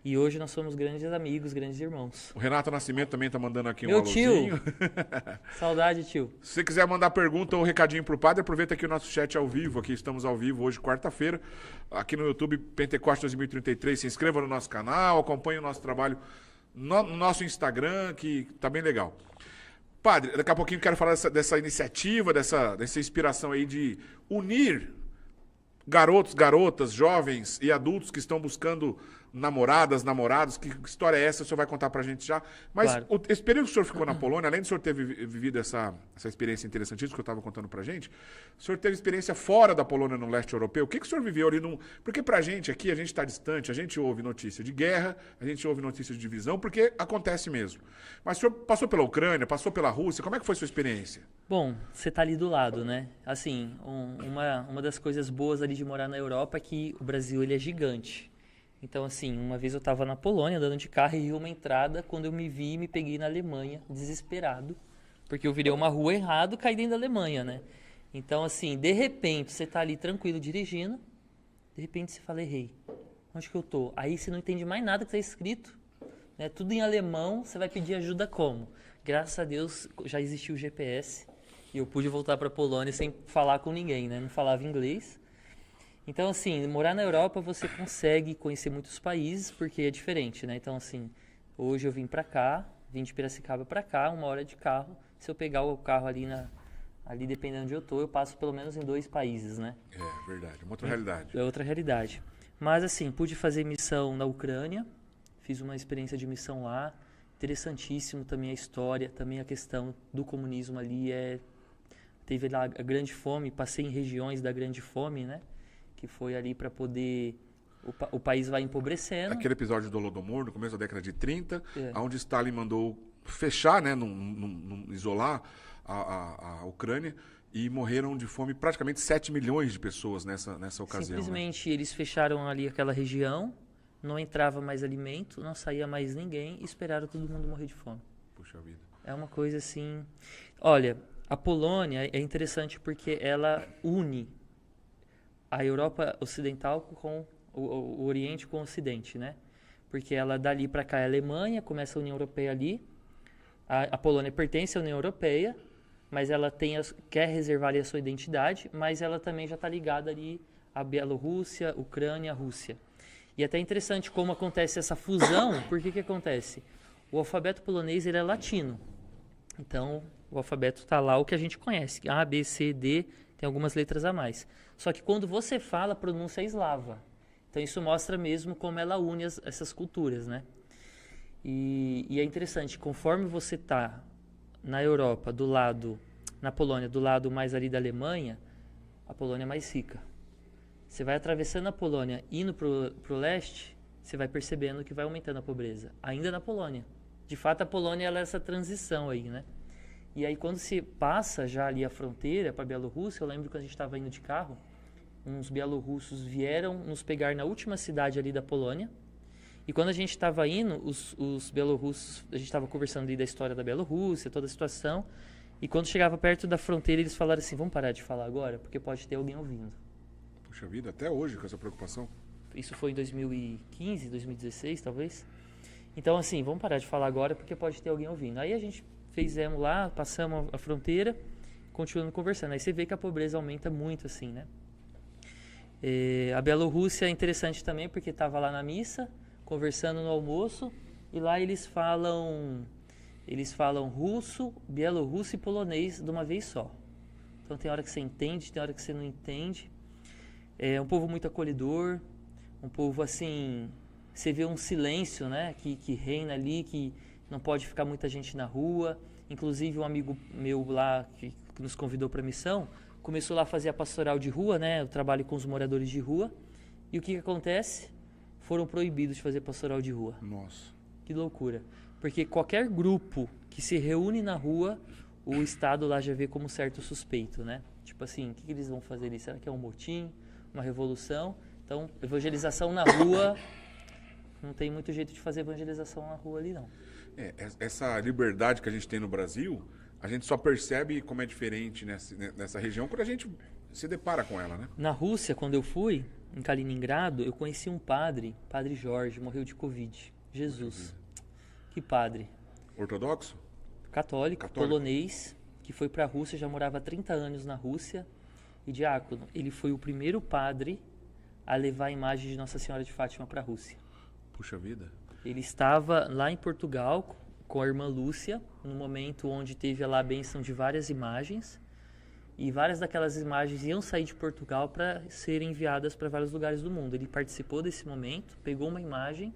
Speaker 2: E hoje nós somos grandes amigos, grandes irmãos.
Speaker 1: O Renato Nascimento também tá mandando aqui
Speaker 2: Meu
Speaker 1: um alôzinho.
Speaker 2: tio. Saudade, tio.
Speaker 1: Se você quiser mandar pergunta ou recadinho pro padre, aproveita aqui o nosso chat ao vivo. Aqui estamos ao vivo hoje, quarta-feira, aqui no YouTube Pentecoste 2033. Se inscreva no nosso canal, acompanhe o nosso trabalho no nosso Instagram, que tá bem legal. Padre, daqui a pouquinho eu quero falar dessa iniciativa, dessa inspiração aí de unir garotos, garotas, jovens e adultos que estão buscando namorados. Que história é essa? O senhor vai contar pra gente já. Mas
Speaker 2: Claro.
Speaker 1: esse período que o senhor ficou na Polônia, além do senhor ter vivido essa experiência interessantíssima que eu estava contando pra gente, o senhor teve experiência fora da Polônia, no leste europeu. O que o senhor viveu ali? Porque pra gente aqui, a gente está distante, a gente ouve notícia de guerra, a gente ouve notícia de divisão, porque acontece mesmo. Mas o senhor passou pela Ucrânia, passou pela Rússia, como é que foi a sua experiência?
Speaker 2: Bom, você tá ali do lado, né? Assim, uma das coisas boas ali de morar na Europa é que o Brasil ele é gigante. Então, assim, uma vez eu estava na Polônia andando de carro e vi uma entrada, quando eu me peguei na Alemanha, desesperado, porque eu virei uma rua errado, caí dentro da Alemanha, né? Então, assim, de repente, você tá ali tranquilo dirigindo, de repente você fala, errei, onde que eu tô? Aí você não entende mais nada que tá escrito, né? Tudo em alemão, você vai pedir ajuda como? Graças a Deus já existiu o GPS e eu pude voltar para a Polônia sem falar com ninguém, né? Não falava inglês. Então, assim, morar na Europa você consegue conhecer muitos países porque é diferente, né? Então, assim, hoje eu vim de Piracicaba para cá, 1 hora de carro. Se eu pegar o carro ali dependendo de onde eu tô, eu passo pelo menos em 2 países, né?
Speaker 1: É verdade, uma outra realidade.
Speaker 2: É outra realidade. Mas, assim, pude fazer missão na Ucrânia, fiz uma experiência de missão lá, interessantíssimo também a história, também a questão do comunismo ali, teve lá a grande fome, passei em regiões da grande fome, né? Que foi ali para poder... O país vai empobrecendo.
Speaker 1: Aquele episódio do Holodomor, no começo da década de 30, onde Stalin mandou fechar, né, isolar a Ucrânia, e morreram de fome praticamente 7 milhões de pessoas nessa ocasião.
Speaker 2: Simplesmente eles fecharam ali aquela região, não entrava mais alimento, não saía mais ninguém, e esperaram todo mundo morrer de fome.
Speaker 1: Puxa vida.
Speaker 2: É uma coisa assim... Olha, a Polônia é interessante porque ela une a Europa Ocidental com o Oriente com o Ocidente, né? Porque ela dali para cá é a Alemanha, começa a União Europeia ali. A Polônia pertence à União Europeia, mas ela quer reservar ali a sua identidade, mas ela também já está ligada ali à Bielorrússia, Ucrânia, Rússia. E é até interessante como acontece essa fusão, porque que acontece? O alfabeto polonês ele é latino. Então, o alfabeto está lá o que a gente conhece, A, B, C, D, tem algumas letras a mais. Só que quando você fala, a pronúncia é eslava. Então isso mostra mesmo como ela une essas culturas, né? E é interessante, conforme você está na Europa, na Polônia, do lado mais ali da Alemanha, a Polônia é mais rica. Você vai atravessando a Polônia, indo para o leste, você vai percebendo que vai aumentando a pobreza. Ainda na Polônia. De fato, a Polônia ela é essa transição aí, né? E aí quando se passa já ali a fronteira para a Bielorrússia, eu lembro que a gente estava indo de carro, uns bielorrussos vieram nos pegar na última cidade ali da Polônia E quando a gente estava indo, os bielorrussos, a gente estava conversando ali da história da Bielorrússia, toda a situação. E quando chegava perto da fronteira, eles falaram assim, vamos parar de falar agora, porque pode ter alguém ouvindo.
Speaker 1: Puxa vida, até hoje com essa preocupação.
Speaker 2: Isso foi em 2015, 2016, talvez. Então, assim, vamos parar de falar agora, porque pode ter alguém ouvindo. Aí a gente fizemos lá, passamos a fronteira, continuando conversando. Aí você vê que a pobreza aumenta muito, assim, né? A Bielorrússia é interessante também, porque estava lá na missa, conversando no almoço, e lá eles falam russo, bielorrusso e polonês de uma vez só. Então tem hora que você entende, tem hora que você não entende. É um povo muito acolhedor, um povo assim, você vê um silêncio, né, que reina ali, que não pode ficar muita gente na rua. Inclusive um amigo meu lá que nos convidou para a missão, começou lá a fazer a pastoral de rua, né, o trabalho com os moradores de rua. E o que acontece? Foram proibidos de fazer pastoral de rua.
Speaker 1: Nossa.
Speaker 2: Que loucura. Porque qualquer grupo que se reúne na rua, o Estado lá já vê como certo suspeito, né? Tipo assim, o que eles vão fazer ali? Será que é um motim? Uma revolução? Então, evangelização na rua, não tem muito jeito de fazer evangelização na rua ali, não.
Speaker 1: Essa liberdade que a gente tem no Brasil, a gente só percebe como é diferente nessa região quando a gente se depara com ela, né?
Speaker 2: Na Rússia, quando eu fui, em Kaliningrado, eu conheci um padre, Padre Jorge, morreu de Covid. Jesus. Que padre?
Speaker 1: Ortodoxo?
Speaker 2: Católico, polonês, que foi para a Rússia, já morava há 30 anos na Rússia. E diácono, ele foi o primeiro padre a levar a imagem de Nossa Senhora de Fátima para a Rússia.
Speaker 1: Puxa vida.
Speaker 2: Ele estava lá em Portugal com a irmã Lúcia, no momento onde teve lá a bênção de várias imagens. E várias daquelas imagens iam sair de Portugal para serem enviadas para vários lugares do mundo. Ele participou desse momento, pegou uma imagem,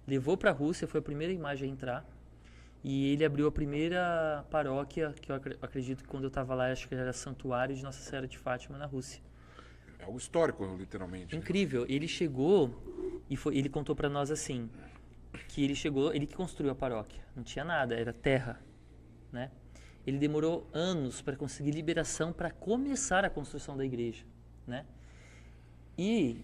Speaker 2: levou para a Rússia, foi a primeira imagem a entrar. E ele abriu a primeira paróquia, que eu acredito que quando eu estava lá, acho que era Santuário de Nossa Senhora de Fátima, na Rússia.
Speaker 1: É algo histórico, literalmente.
Speaker 2: Incrível. Ele chegou e ele contou para nós assim, que ele chegou, ele que construiu a paróquia. Não tinha nada, era terra, né? Ele demorou anos para conseguir liberação para começar a construção da igreja, né? E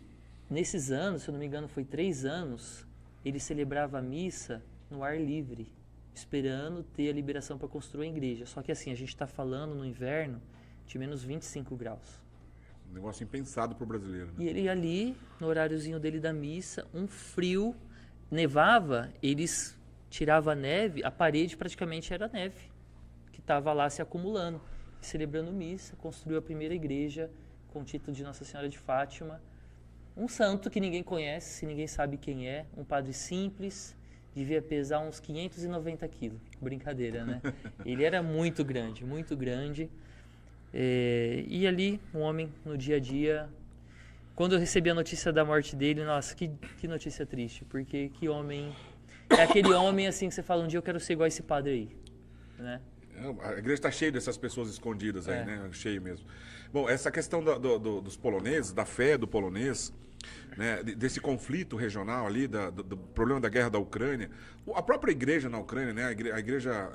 Speaker 2: nesses anos, se eu não me engano, foi 3 anos, ele celebrava a missa no ar livre, esperando ter a liberação para construir a igreja. Só que assim, a gente está falando no inverno de menos 25 graus.
Speaker 1: Um negócio impensado para o brasileiro, né?
Speaker 2: E ele ali, no horáriozinho dele da missa, um frio, nevava, eles tiravam a neve, a parede praticamente era neve, que estava lá se acumulando. Celebrando missa, construiu a primeira igreja com o título de Nossa Senhora de Fátima. Um santo que ninguém conhece, ninguém sabe quem é, um padre simples, devia pesar uns 590 quilos. Brincadeira, né? Ele era muito grande, muito grande. E ali, um homem no dia a dia. Quando eu recebi a notícia da morte dele, nossa, que notícia triste, porque que homem. É aquele homem assim que você fala, um dia eu quero ser igual a esse padre aí, né?
Speaker 1: A igreja está cheia dessas pessoas escondidas aí, né? Cheio mesmo. Bom, essa questão dos poloneses, da fé do polonês, né? Desse conflito regional ali, do problema da guerra da Ucrânia. A própria igreja na Ucrânia, né? A igreja,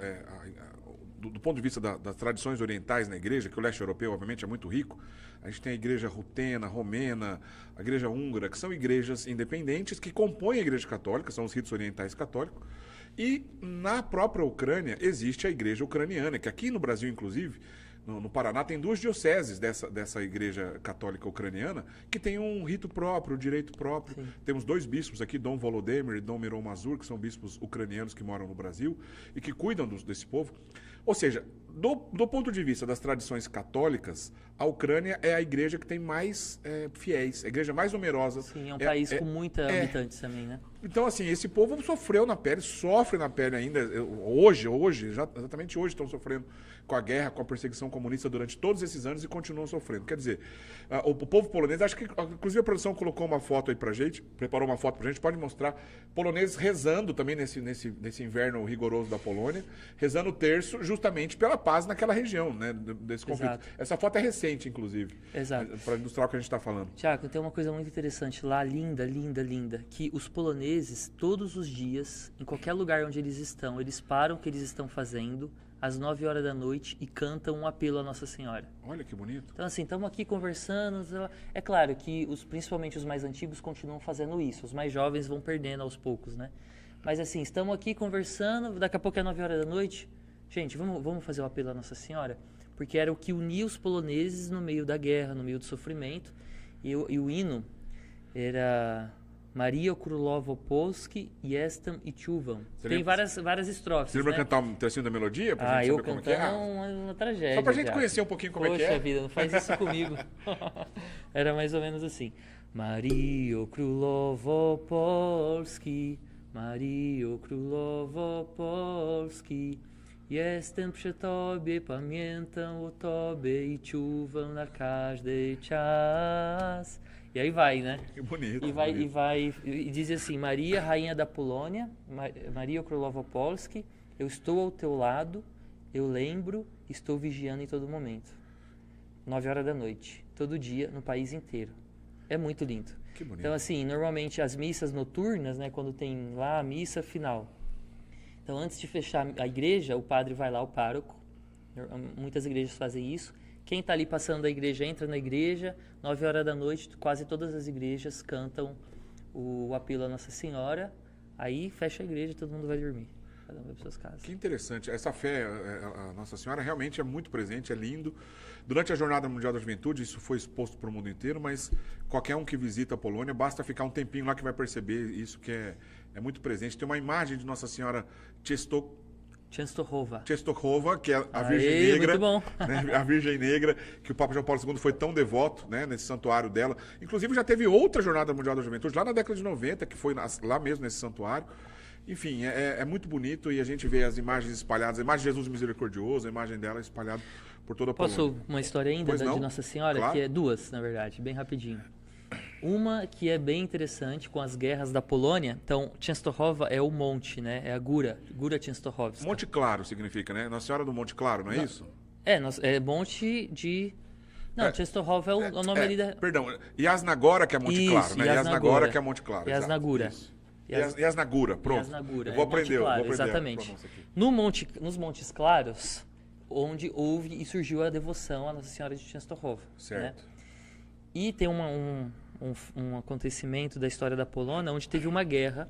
Speaker 1: do ponto de vista das tradições orientais na igreja, que o leste europeu, obviamente, é muito rico, a gente tem a igreja rutena, romena, a igreja húngara, que são igrejas independentes que compõem a igreja católica, são os ritos orientais católicos. E na própria Ucrânia existe a igreja ucraniana, que aqui no Brasil, inclusive, no Paraná, tem 2 dioceses dessa igreja católica ucraniana que tem um rito próprio, um direito próprio. Sim. Temos 2 bispos aqui, Dom Volodymyr e Dom Miron Mazur, que são bispos ucranianos que moram no Brasil e que cuidam desse povo. Ou seja, do ponto de vista das tradições católicas, a Ucrânia é a igreja que tem mais fiéis, a igreja mais numerosa.
Speaker 2: Sim, é um país com muitos habitantes também, né?
Speaker 1: Então, assim, esse povo sofreu na pele, sofre na pele ainda. Hoje, exatamente hoje estão sofrendo com a guerra, com a perseguição comunista durante todos esses anos e continuam sofrendo. Quer dizer, o povo polonês, acho que inclusive a produção colocou uma foto aí pra gente, preparou uma foto pra gente, pode mostrar, poloneses rezando também nesse inverno rigoroso da Polônia, rezando o terço justamente pela paz naquela região, né, desse conflito. Exato. Essa foto é recente, inclusive.
Speaker 2: Exato.
Speaker 1: Para ilustrar o que a gente está falando.
Speaker 2: Tiago, tem uma coisa muito interessante lá, linda, linda, linda, que os poloneses, todos os dias, em qualquer lugar onde eles estão, eles param o que eles estão fazendo, às 9 horas da noite e cantam um apelo à Nossa Senhora.
Speaker 1: Olha que bonito.
Speaker 2: Então, assim, estamos aqui conversando. É claro que principalmente os mais antigos continuam fazendo isso. Os mais jovens vão perdendo aos poucos, né? Mas, assim, estamos aqui conversando. Daqui a pouco é 9 horas da noite. Gente, vamos fazer o apelo à Nossa Senhora? Porque era o que unia os poloneses no meio da guerra, no meio do sofrimento. E o hino era... Maria Królowo Polski, Jestem i Czuwam. Tem várias estrofes.
Speaker 1: Você lembra cantar um trecinho da melodia? Pra gente saber como
Speaker 2: cantando
Speaker 1: é?
Speaker 2: uma tragédia.
Speaker 1: Só pra gente conhecer um pouquinho como é que é.
Speaker 2: Poxa vida, não faz isso comigo. Era mais ou menos assim. Maria Królowo Polski, Maria Królowo Polski, Jestem przy Tobie, pamiętam o Tobie i czuwam na każdy czas. E aí vai, né?
Speaker 1: Que bonito.
Speaker 2: E diz assim, Maria, rainha da Polônia, Maria Królowo Polski, eu estou ao teu lado, eu lembro, estou vigiando em todo momento. 9 horas da noite, todo dia, no país inteiro. É muito lindo.
Speaker 1: Que bonito.
Speaker 2: Então, assim, normalmente as missas noturnas, né, quando tem lá a missa final. Então, antes de fechar a igreja, o padre vai lá, o pároco. Muitas igrejas fazem isso. Quem está ali passando da igreja entra na igreja, 9 horas da noite, quase todas as igrejas cantam o apelo à Nossa Senhora, aí fecha a igreja e todo mundo vai dormir. Cada um vai para suas casas.
Speaker 1: Que interessante. Essa fé, a Nossa Senhora, realmente é muito presente, é lindo. Durante a Jornada Mundial da Juventude, isso foi exposto para o mundo inteiro, mas qualquer um que visita a Polônia, basta ficar um tempinho lá que vai perceber isso que é muito presente. Tem uma imagem de Nossa Senhora Częstochowa, que é a Virgem Negra,
Speaker 2: muito bom.
Speaker 1: Né, a Virgem Negra, que o Papa João Paulo II foi tão devoto, né, nesse santuário dela. Inclusive já teve outra Jornada Mundial da Juventude, lá na década de 90, que foi lá mesmo nesse santuário. Enfim, é muito bonito e a gente vê as imagens espalhadas, a imagem de Jesus Misericordioso, a imagem dela espalhada por toda a Polônia.
Speaker 2: Posso uma história ainda de Nossa Senhora?
Speaker 1: Claro.
Speaker 2: Que é duas, na verdade, bem rapidinho. Uma que é bem interessante com as guerras da Polônia. Então, Częstochowa é o monte, né? É a Góra Częstochowska.
Speaker 1: Monte Claro significa, né? Nossa Senhora do Monte Claro, não é isso?
Speaker 2: É monte de... Não, Częstochowa é o nome ali da...
Speaker 1: Perdão, Jasnagora que é Monte Claro, né? Jasnagora que é Monte Claro.
Speaker 2: Jasnagura.
Speaker 1: Jasnagura, pronto.
Speaker 2: Jasnagura,
Speaker 1: eu vou aprender,
Speaker 2: claro,
Speaker 1: eu vou aprender
Speaker 2: exatamente. Nos Montes Claros, onde houve e surgiu a devoção à Nossa Senhora de Częstochowa.
Speaker 1: Certo.
Speaker 2: Né? E tem um acontecimento da história da Polônia onde teve uma guerra,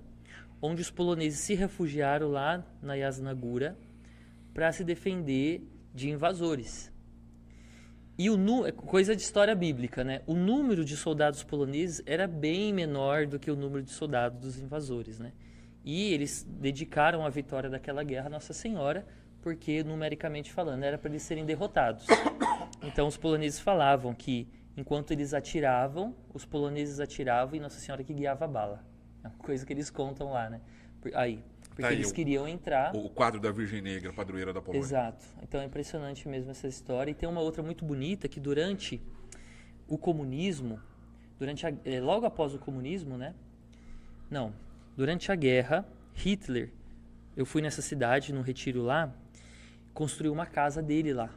Speaker 2: onde os poloneses se refugiaram lá na Jasnagura para se defender de invasores. E coisa de história bíblica, né? O número de soldados poloneses era bem menor do que o número de soldados dos invasores, né? E eles dedicaram a vitória daquela guerra à Nossa Senhora, porque numericamente falando era para eles serem derrotados. Então os poloneses falavam que enquanto eles atiravam, os poloneses atiravam e Nossa Senhora que guiava a bala. É uma coisa que eles contam lá, né? Porque eles queriam entrar...
Speaker 1: O quadro da Virgem Negra, padroeira da Polônia.
Speaker 2: Exato. Então é impressionante mesmo essa história. E tem uma outra muito bonita que durante o comunismo, logo após o comunismo, né? Não, durante a guerra, Hitler, eu fui nessa cidade, num retiro lá, construiu uma casa dele lá.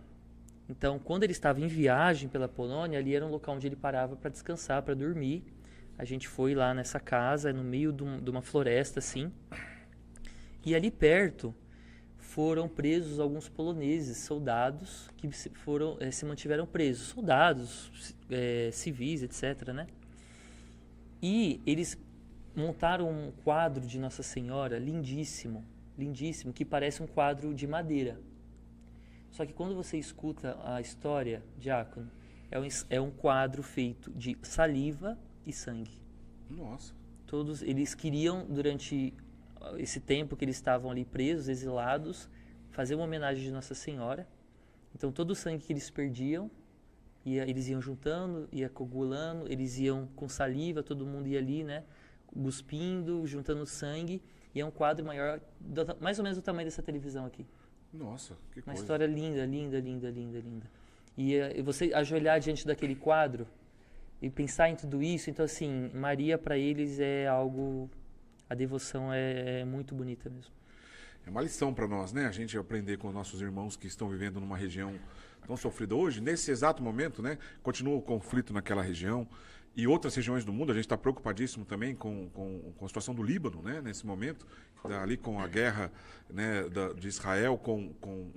Speaker 2: Então, quando ele estava em viagem pela Polônia, ali era um local onde ele parava para descansar, para dormir. A gente foi lá nessa casa, no meio de uma floresta, assim. E ali perto foram presos alguns poloneses, soldados, que se mantiveram presos. Soldados, civis, etc., né? E eles montaram um quadro de Nossa Senhora lindíssimo, lindíssimo, que parece um quadro de madeira. Só que quando você escuta a história, Diácono, é um quadro feito de saliva e sangue.
Speaker 1: Nossa.
Speaker 2: Todos eles queriam, durante esse tempo que eles estavam ali presos, exilados, fazer uma homenagem de Nossa Senhora. Então todo o sangue que eles perdiam, eles iam juntando, ia coagulando, eles iam com saliva, todo mundo ia ali, né, cuspindo, juntando sangue, e é um quadro maior, mais ou menos do tamanho dessa televisão aqui.
Speaker 1: Nossa, que coisa.
Speaker 2: Uma história linda, linda, linda, linda, linda. E você ajoelhar diante daquele quadro e pensar em tudo isso, então assim, Maria para eles é algo, a devoção é muito bonita mesmo.
Speaker 1: É uma lição para nós, né? A gente aprender com nossos irmãos que estão vivendo numa região tão sofrida hoje, nesse exato momento, né? Continua o conflito naquela região e outras regiões do mundo. A gente está preocupadíssimo também com a situação do Líbano, né, nesse momento, ali com a guerra, né, de Israel com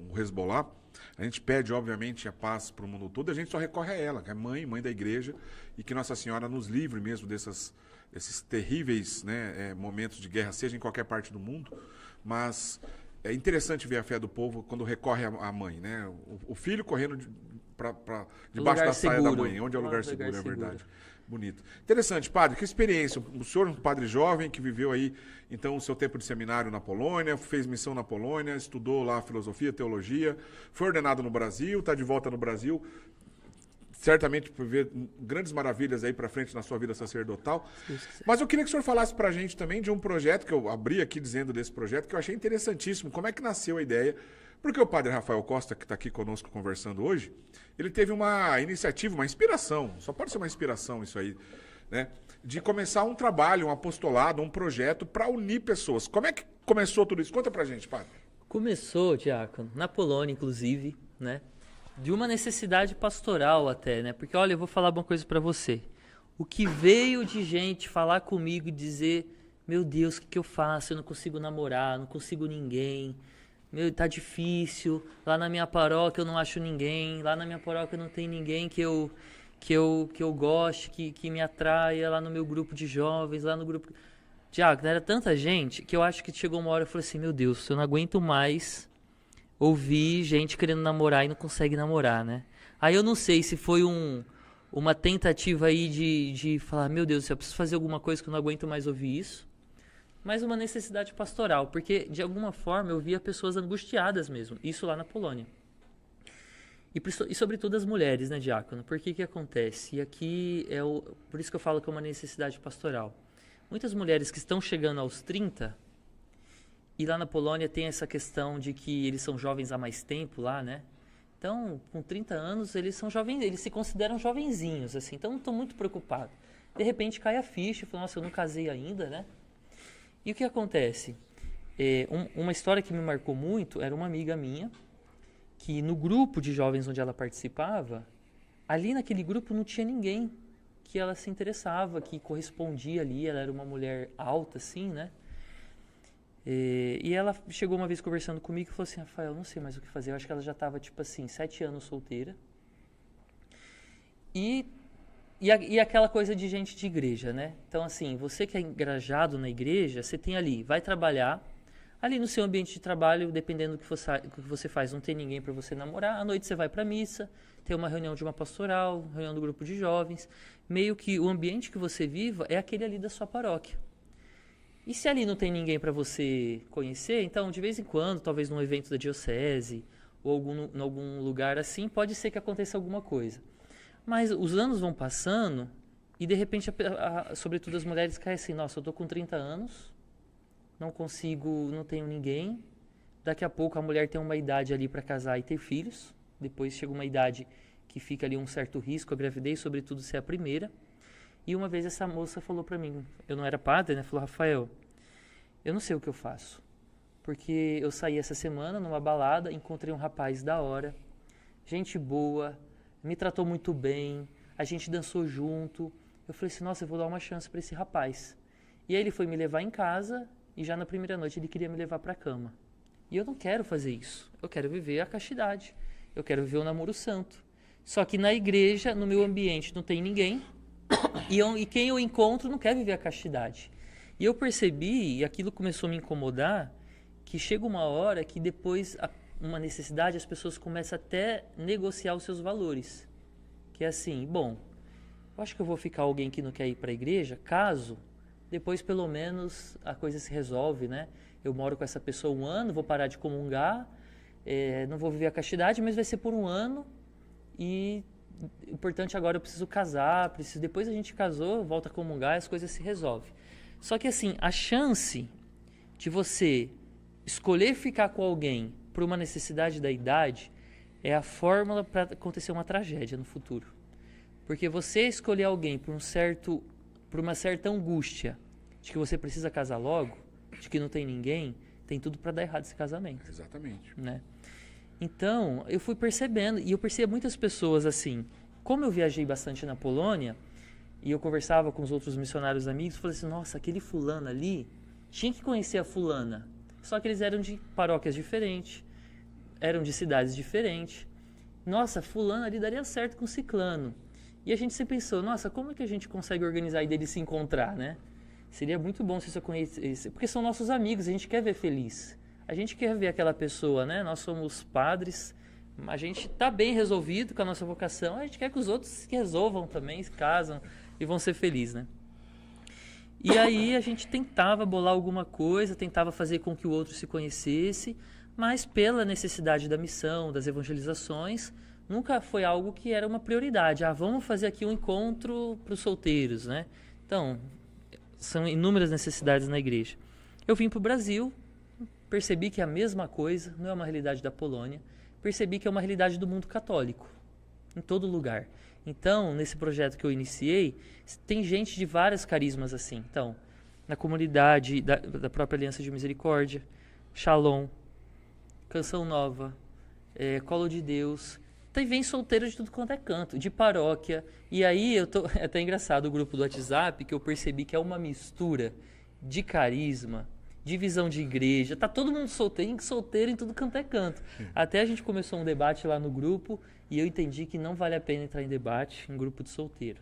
Speaker 1: o Hezbollah. A gente pede, obviamente, a paz para o mundo todo, e a gente só recorre a ela, que é mãe da igreja, e que Nossa Senhora nos livre mesmo desses terríveis, né, momentos de guerra, seja em qualquer parte do mundo. Mas é interessante ver a fé do povo quando recorre à mãe, né? O filho correndo debaixo da saia da mãe, onde é o lugar seguro, é verdade. Bonito. Interessante, padre, que experiência. O senhor é um padre jovem que viveu aí, então, o seu tempo de seminário na Polônia, fez missão na Polônia, estudou lá filosofia, teologia, foi ordenado no Brasil, está de volta no Brasil, certamente por ver grandes maravilhas aí para frente na sua vida sacerdotal. Mas eu queria que o senhor falasse para a gente também de um projeto, que eu abri aqui dizendo desse projeto, que eu achei interessantíssimo. Como é que nasceu a ideia? Porque o padre Rafael Costa, que está aqui conosco conversando hoje, ele teve uma iniciativa, uma inspiração, só pode ser uma inspiração isso aí, né? De começar um trabalho, um apostolado, um projeto para unir pessoas. Como é que começou tudo isso? Conta para a gente, padre.
Speaker 2: Começou, diácono, na Polônia, inclusive, né? De uma necessidade pastoral até, né? Porque, olha, eu vou falar uma coisa para você. O que veio de gente falar comigo e dizer, meu Deus, o que eu faço? Eu não consigo namorar, não consigo ninguém. Meu, tá difícil. Lá na minha paróquia eu não acho ninguém. Lá na minha paróquia não tem ninguém que eu goste, que me atraia. Lá no meu grupo de jovens, lá no grupo... Tiago, era tanta gente que eu acho que chegou uma hora e eu falei assim, meu Deus, eu não aguento mais ouvir gente querendo namorar e não consegue namorar, né? Aí eu não sei se foi uma tentativa aí de falar, meu Deus, eu preciso fazer alguma coisa que eu não aguento mais ouvir isso. Mas uma necessidade pastoral, porque de alguma forma eu via pessoas angustiadas mesmo, isso lá na Polônia. E sobretudo as mulheres, né, diácono? Por que acontece? E aqui por isso que eu falo que é uma necessidade pastoral. Muitas mulheres que estão chegando aos 30, e lá na Polônia tem essa questão de que eles são jovens há mais tempo lá, né? Então, com 30 anos, eles são jovens, eles se consideram jovenzinhos, assim, então não estão muito preocupados. De repente cai a ficha e fala, nossa, eu não casei ainda, né? E o que acontece? Uma história que me marcou muito era uma amiga minha, que no grupo de jovens onde ela participava, ali naquele grupo não tinha ninguém que ela se interessava, que correspondia ali, ela era uma mulher alta, assim, né? E ela chegou uma vez conversando comigo e falou assim, Rafael, eu não sei mais o que fazer, eu acho que ela já estava, tipo assim, 7 anos solteira. E aquela coisa de gente de igreja, né? Então, assim, você que é engajado na igreja, você tem ali, vai trabalhar, ali no seu ambiente de trabalho, dependendo do que você faz, não tem ninguém para você namorar, à noite você vai para a missa, tem uma reunião de uma pastoral, reunião do grupo de jovens, meio que o ambiente que você viva é aquele ali da sua paróquia. E se ali não tem ninguém para você conhecer, então, de vez em quando, talvez num evento da diocese, ou em algum lugar assim, pode ser que aconteça alguma coisa. Mas os anos vão passando e, de repente, sobretudo as mulheres caem assim, nossa, eu tô com 30 anos, não consigo, não tenho ninguém. Daqui a pouco a mulher tem uma idade ali para casar e ter filhos. Depois chega uma idade que fica ali um certo risco, a gravidez, sobretudo se é a primeira. E uma vez essa moça falou para mim, eu não era padre, né? Falou, Rafael, eu não sei o que eu faço. Porque eu saí essa semana numa balada, encontrei um rapaz da hora, gente boa, me tratou muito bem, a gente dançou junto. Eu falei assim, nossa, eu vou dar uma chance para esse rapaz. E aí ele foi me levar em casa e já na primeira noite ele queria me levar para a cama. E eu não quero fazer isso. Eu quero viver a castidade. Eu quero viver o namoro santo. Só que na igreja, no meu ambiente, não tem ninguém. E quem eu encontro não quer viver a castidade. E eu percebi, e aquilo começou a me incomodar, que chega uma hora que depois, uma necessidade, as pessoas começam até a negociar os seus valores. Que é assim, bom, eu acho que eu vou ficar alguém que não quer ir para a igreja, caso, depois pelo menos a coisa se resolve, né? Eu moro com essa pessoa 1 ano, vou parar de comungar, não vou viver a castidade, mas vai ser por 1 ano e o importante agora eu preciso casar, depois a gente casou, volta a comungar e as coisas se resolvem. Só que assim, a chance de você escolher ficar com alguém por uma necessidade da idade é a fórmula para acontecer uma tragédia no futuro. Porque você escolher alguém por uma certa angústia de que você precisa casar logo, de que não tem ninguém, tem tudo para dar errado esse casamento.
Speaker 1: Exatamente.
Speaker 2: Né? Então, eu fui percebendo, e eu percebo muitas pessoas assim, como eu viajei bastante na Polônia, E eu conversava com os outros missionários amigos, falei assim, nossa, aquele fulano ali tinha que conhecer a fulana. Só que eles eram de paróquias diferentes, eram de cidades diferentes. Nossa, fulano ali daria certo com ciclano. E a gente sempre pensou, nossa, como é que a gente consegue organizar e deles se encontrar, né? Seria muito bom se isso conhecesse, porque são nossos amigos, a gente quer ver feliz. A gente quer ver aquela pessoa, né? Nós somos padres, a gente está bem resolvido com a nossa vocação, a gente quer que os outros se resolvam também, se casam e vão ser felizes, né? E aí a gente tentava bolar alguma coisa, tentava fazer com que o outro se conhecesse, mas pela necessidade da missão, das evangelizações, nunca foi algo que era uma prioridade. Ah, vamos fazer aqui um encontro para os solteiros, né? Então, são inúmeras necessidades na igreja. Eu vim para o Brasil, percebi que é a mesma coisa, não é uma realidade da Polônia, percebi que é uma realidade do mundo católico, em todo lugar. Então, nesse projeto que eu iniciei, tem gente de vários carismas assim. Então, na comunidade da própria Aliança de Misericórdia, Shalom, Canção Nova, Colo de Deus, vem solteiro de tudo quanto é canto, de paróquia. E aí, é até engraçado o grupo do WhatsApp, que eu percebi que é uma mistura de carisma, de visão de igreja. Tá todo mundo solteiro em tudo quanto é canto. Até a gente começou um debate lá no grupo e eu entendi que não vale a pena entrar em debate em grupo de solteiro.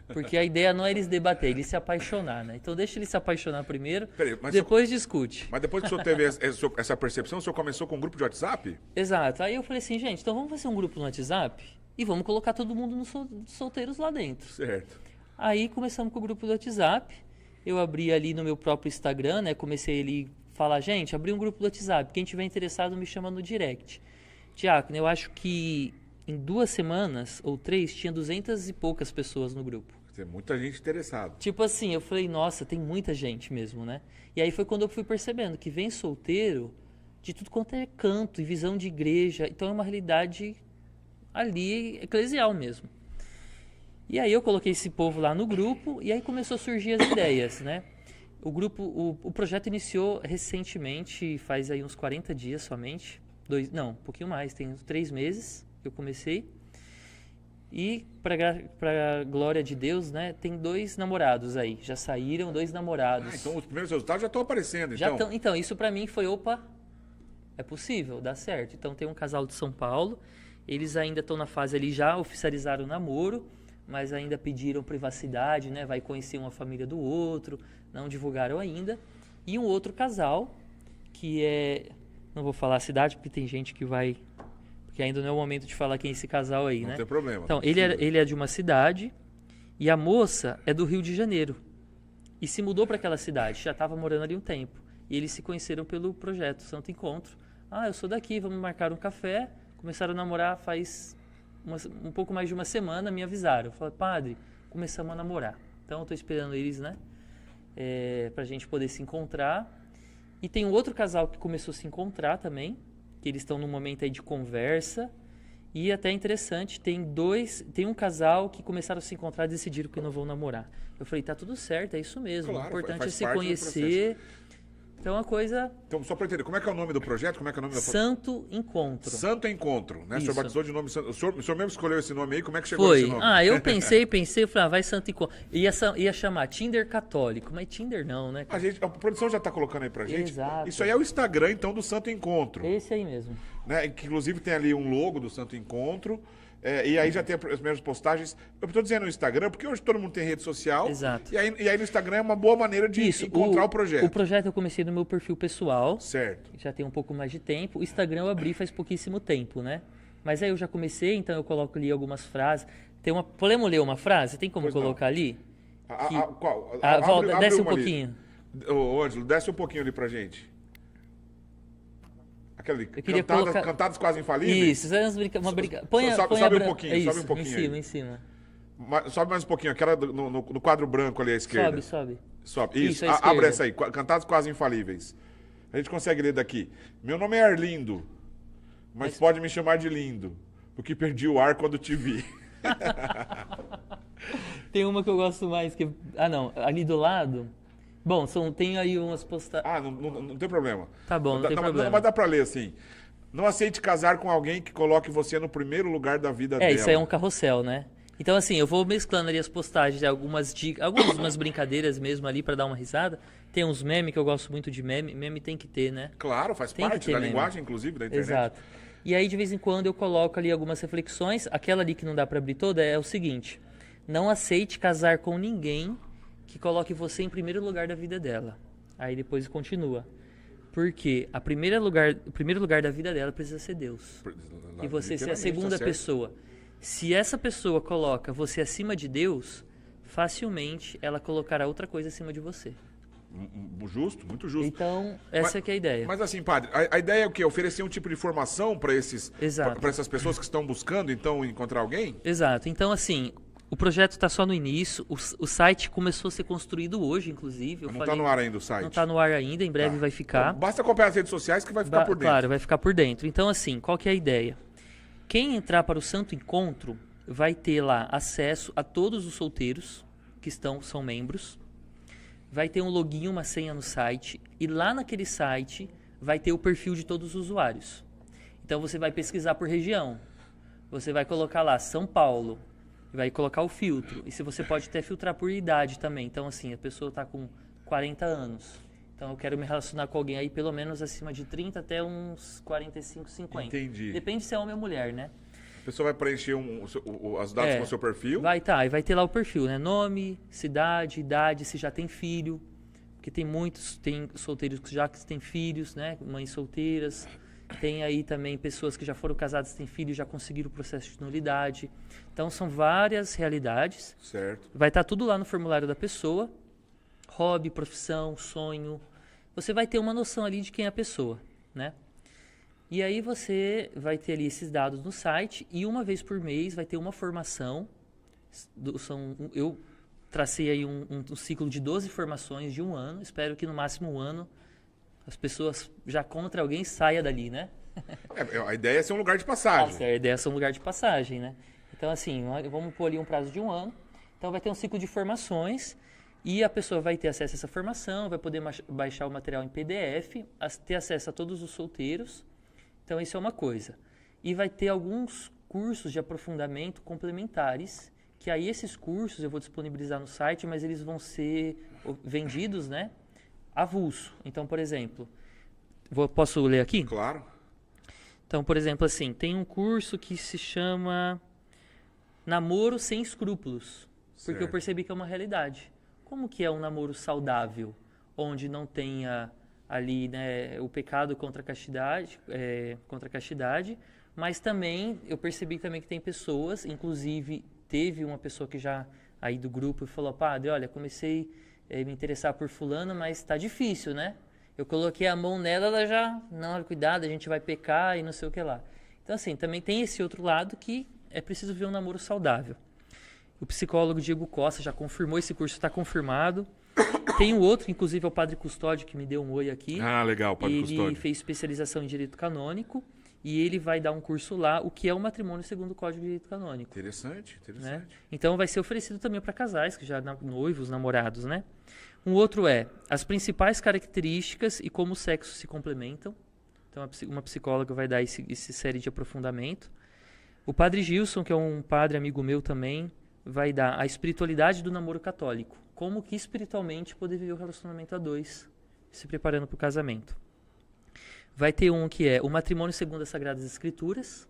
Speaker 2: Porque a ideia não é eles debater, eles se apaixonar, né? Então deixa eles se apaixonar primeiro, depois discute.
Speaker 1: Mas depois que o senhor teve essa percepção, o senhor começou com um grupo de WhatsApp?
Speaker 2: Exato. Aí eu falei assim, gente, então vamos fazer um grupo no WhatsApp e vamos colocar todo mundo nos solteiros lá dentro.
Speaker 1: Certo.
Speaker 2: Aí começamos com o grupo do WhatsApp. Eu abri ali no meu próprio Instagram, né? Comecei ali a falar, gente, abri um grupo do WhatsApp. Quem tiver interessado me chama no direct. Diácono, eu acho que em 2 semanas ou 3 tinha 200 e poucas pessoas no grupo.
Speaker 1: Tem muita gente interessada.
Speaker 2: Tipo assim, eu falei, nossa, tem muita gente mesmo, né? E aí foi quando eu fui percebendo que vem solteiro de tudo quanto é canto e visão de igreja. Então é uma realidade ali eclesial mesmo. E aí eu coloquei esse povo lá no grupo e aí começou a surgir as ideias, né? O projeto iniciou recentemente, faz aí uns 40 dias somente. Um pouquinho mais, tem uns 3 meses que eu comecei. E, para glória de Deus, né, tem 2 namorados aí. Já saíram 2 namorados.
Speaker 1: Então os primeiros resultados já estão aparecendo,
Speaker 2: Então, isso para mim foi, é possível, dá certo. Então tem um casal de São Paulo, eles ainda estão na fase ali, já oficializaram o namoro, mas ainda pediram privacidade, né, vai conhecer uma família do outro, não divulgaram ainda. E um outro casal, que não vou falar a cidade, porque tem gente que vai... Porque ainda não é o momento de falar quem é esse casal aí, né?
Speaker 1: Não tem problema.
Speaker 2: Então, ele é de uma cidade e a moça é do Rio de Janeiro. E se mudou para aquela cidade, já estava morando ali um tempo. E eles se conheceram pelo projeto Santo Encontro. Ah, eu sou daqui, vamos marcar um café. Começaram a namorar faz um pouco mais de 1 semana, me avisaram. Eu falei, padre, começamos a namorar. Então, eu estou esperando eles, né? Para a gente poder se encontrar. E tem um outro casal que começou a se encontrar também, que eles estão num momento aí de conversa. E até interessante, tem um casal que começaram a se encontrar e decidiram que não vão namorar. Eu falei, tá tudo certo, é isso mesmo.
Speaker 1: Claro,
Speaker 2: o importante é se
Speaker 1: parte
Speaker 2: conhecer. Então a coisa...
Speaker 1: Então, só para entender, como é que é o nome do projeto? Como é que é o nome da...
Speaker 2: Santo Encontro.
Speaker 1: Santo Encontro, né? O senhor batizou de nome Santo. O senhor mesmo escolheu esse nome aí? Como é que chegou
Speaker 2: Foi.
Speaker 1: esse nome?
Speaker 2: Eu pensei, falei, vai Santo Encontro. Ia chamar Tinder católico, mas Tinder não, né?
Speaker 1: A produção já está colocando aí pra gente.
Speaker 2: Exato.
Speaker 1: Isso aí é o Instagram, então, do Santo Encontro.
Speaker 2: Esse aí mesmo.
Speaker 1: Né? Que, inclusive, tem ali um logo do Santo Encontro. E aí já tem as primeiras postagens. Eu estou dizendo no Instagram, porque hoje todo mundo tem rede social.
Speaker 2: Exato.
Speaker 1: E aí no Instagram é uma boa maneira de encontrar o projeto.
Speaker 2: O projeto eu comecei no meu perfil pessoal.
Speaker 1: Certo.
Speaker 2: Já tem um pouco mais de tempo. O Instagram eu abri faz pouquíssimo tempo, né? Mas aí eu já comecei, então eu coloco ali algumas frases. Podemos ler uma frase? Tem como colocar ali?
Speaker 1: Qual?
Speaker 2: Desce um pouquinho.
Speaker 1: Ô, Ângelo, desce um pouquinho ali pra gente. Aquela cantadas quase infalíveis?
Speaker 2: Isso, uma briga.
Speaker 1: Sobe um pouquinho,
Speaker 2: isso,
Speaker 1: sobe um pouquinho.
Speaker 2: Em cima.
Speaker 1: Sobe mais um pouquinho, aquela no quadro branco ali à esquerda.
Speaker 2: Sobe.
Speaker 1: Isso, abre essa aí, Cantados Quase Infalíveis. A gente consegue ler daqui. Meu nome é Arlindo, mas pode me chamar de lindo, porque perdi o ar quando te vi.
Speaker 2: Tem uma que eu gosto mais, ali do lado... Bom, tem aí umas postagens...
Speaker 1: Não tem problema.
Speaker 2: Tá bom, não tem problema.
Speaker 1: Mas dá pra ler assim. Não aceite casar com alguém que coloque você no primeiro lugar da vida dela.
Speaker 2: Isso aí é um carrossel, né? Então, assim, eu vou mesclando ali as postagens, algumas dicas, algumas brincadeiras mesmo ali pra dar uma risada. Tem uns memes que eu gosto muito de meme. Meme tem que ter, né?
Speaker 1: Claro, faz
Speaker 2: Tem que
Speaker 1: parte
Speaker 2: ter
Speaker 1: da
Speaker 2: meme.
Speaker 1: linguagem, inclusive, da internet.
Speaker 2: Exato. E aí, de vez em quando, eu coloco ali algumas reflexões. Aquela ali que não dá pra abrir toda é o seguinte: não aceite casar com ninguém que coloque você em primeiro lugar da vida dela. Aí depois continua. Porque o primeiro lugar da vida dela precisa ser Deus. E você ser a segunda pessoa. Se essa pessoa coloca você acima de Deus, facilmente ela colocará outra coisa acima de você.
Speaker 1: Justo, muito justo.
Speaker 2: Então, essa é que é a ideia.
Speaker 1: Mas assim, padre, a ideia é o quê? Oferecer um tipo de formação para essas pessoas que estão buscando, então, encontrar alguém?
Speaker 2: Exato. Então, assim, o projeto está só no início. O site começou a ser construído hoje, inclusive.
Speaker 1: Não está no ar ainda o site?
Speaker 2: Não está no ar ainda, em breve vai ficar.
Speaker 1: Então, basta acompanhar as redes sociais que vai ficar por dentro.
Speaker 2: Claro, vai ficar por dentro. Então, assim, qual que é a ideia? Quem entrar para o Santo Encontro vai ter lá acesso a todos os solteiros que são membros. Vai ter um login, uma senha no site. E lá naquele site vai ter o perfil de todos os usuários. Então você vai pesquisar por região. Você vai colocar lá São Paulo. Vai colocar o filtro. E se você pode até filtrar por idade também. Então, assim, a pessoa está com 40 anos. Então eu quero me relacionar com alguém aí pelo menos acima de 30 até uns 45, 50.
Speaker 1: Entendi.
Speaker 2: Depende se é homem ou mulher, né?
Speaker 1: A pessoa vai preencher os dados com o seu perfil?
Speaker 2: Vai vai ter lá o perfil, né? Nome, cidade, idade, se já tem filho. Porque tem solteiros que já têm filhos, né? Mães solteiras. Tem aí também pessoas que já foram casadas, têm filhos, já conseguiram o processo de nulidade. Então são várias realidades.
Speaker 1: Certo.
Speaker 2: Vai estar tudo lá no formulário da pessoa. Hobby, profissão, sonho. Você vai ter uma noção ali de quem é a pessoa, né? E aí você vai ter ali esses dados no site e uma vez por mês vai ter uma formação. Eu tracei aí um ciclo de 12 formações de um ano. Espero que no máximo um ano as pessoas já contra alguém saia dali, né?
Speaker 1: A ideia é ser um lugar de passagem.
Speaker 2: A ideia é ser um lugar de passagem, né? Então, assim, vamos pôr ali um prazo de um ano. Então vai ter um ciclo de formações e a pessoa vai ter acesso a essa formação, vai poder baixar o material em PDF, ter acesso a todos os solteiros. Então, isso é uma coisa. E vai ter alguns cursos de aprofundamento complementares, que aí esses cursos eu vou disponibilizar no site, mas eles vão ser vendidos, né, avulso. Então, por exemplo, posso ler aqui?
Speaker 1: Claro.
Speaker 2: Então, por exemplo, assim, tem um curso que se chama Namoro Sem Escrúpulos, porque
Speaker 1: Certo.
Speaker 2: eu percebi que é uma realidade. Como que é um namoro saudável, onde não tenha ali, né, o pecado contra a castidade, mas também eu percebi também que tem pessoas, inclusive teve uma pessoa que já aí do grupo falou: padre, olha, comecei a me interessar por fulano, mas está difícil, né? Eu coloquei a mão nela, ela já, não, cuidado, a gente vai pecar e não sei o que lá. Então, assim, também tem esse outro lado que é preciso ver um namoro saudável. O psicólogo Diego Costa já confirmou, esse curso está confirmado. Tem um outro, inclusive é o Padre Custódio, que me deu um oi aqui.
Speaker 1: Ah, legal, Padre Custódio.
Speaker 2: Ele fez especialização em Direito Canônico e ele vai dar um curso lá, o que é o matrimônio segundo o Código de Direito Canônico.
Speaker 1: Interessante.
Speaker 2: Né? Então vai ser oferecido também para casais, que já noivos, namorados, né? Um outro é as principais características e como o sexo se complementam. Então uma psicóloga vai dar esse série de aprofundamento. O Padre Gilson, que é um padre amigo meu também, vai dar a espiritualidade do namoro católico. Como que espiritualmente poder viver o relacionamento a dois, se preparando para o casamento. Vai ter um que é o matrimônio segundo as Sagradas Escrituras.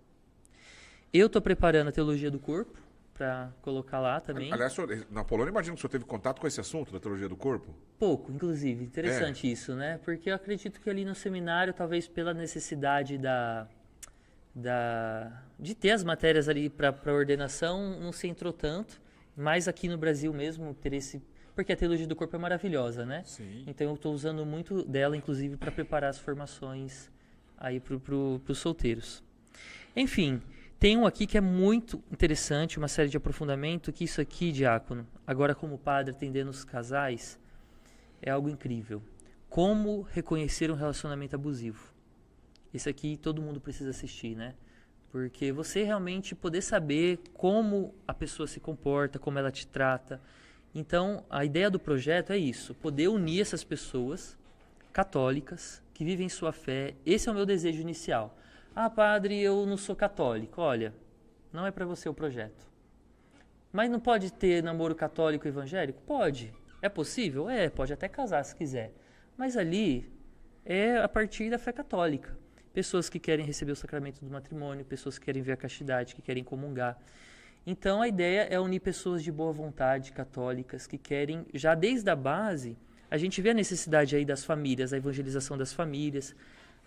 Speaker 2: Eu estou preparando a teologia do corpo, para colocar lá também.
Speaker 1: Aliás, na Polônia, imagino que o senhor teve contato com esse assunto da teologia do corpo?
Speaker 2: Pouco, inclusive. Interessante isso, né? Porque eu acredito que ali no seminário, talvez pela necessidade de ter as matérias ali para ordenação, não se entrou tanto. Mas aqui no Brasil mesmo, porque a teologia do corpo é maravilhosa, né?
Speaker 1: Sim.
Speaker 2: Então eu estou usando muito dela, inclusive, para preparar as formações aí para os solteiros. Enfim, tem um aqui que é muito interessante, uma série de aprofundamento, que isso aqui, diácono, agora como padre atendendo os casais, é algo incrível. Como reconhecer um relacionamento abusivo. Isso aqui todo mundo precisa assistir, né? Porque você realmente poder saber como a pessoa se comporta, como ela te trata. Então, a ideia do projeto é isso, poder unir essas pessoas católicas que vivem sua fé. Esse é o meu desejo inicial. Ah, padre, eu não sou católico. Olha, não é para você o projeto. Mas não pode ter namoro católico e evangélico? Pode. É possível? É, pode até casar se quiser. Mas ali é a partir da fé católica. Pessoas que querem receber o sacramento do matrimônio, pessoas que querem ver a castidade, que querem comungar. Então a ideia é unir pessoas de boa vontade, católicas, que querem, já desde a base, a gente vê a necessidade aí das famílias, a evangelização das famílias,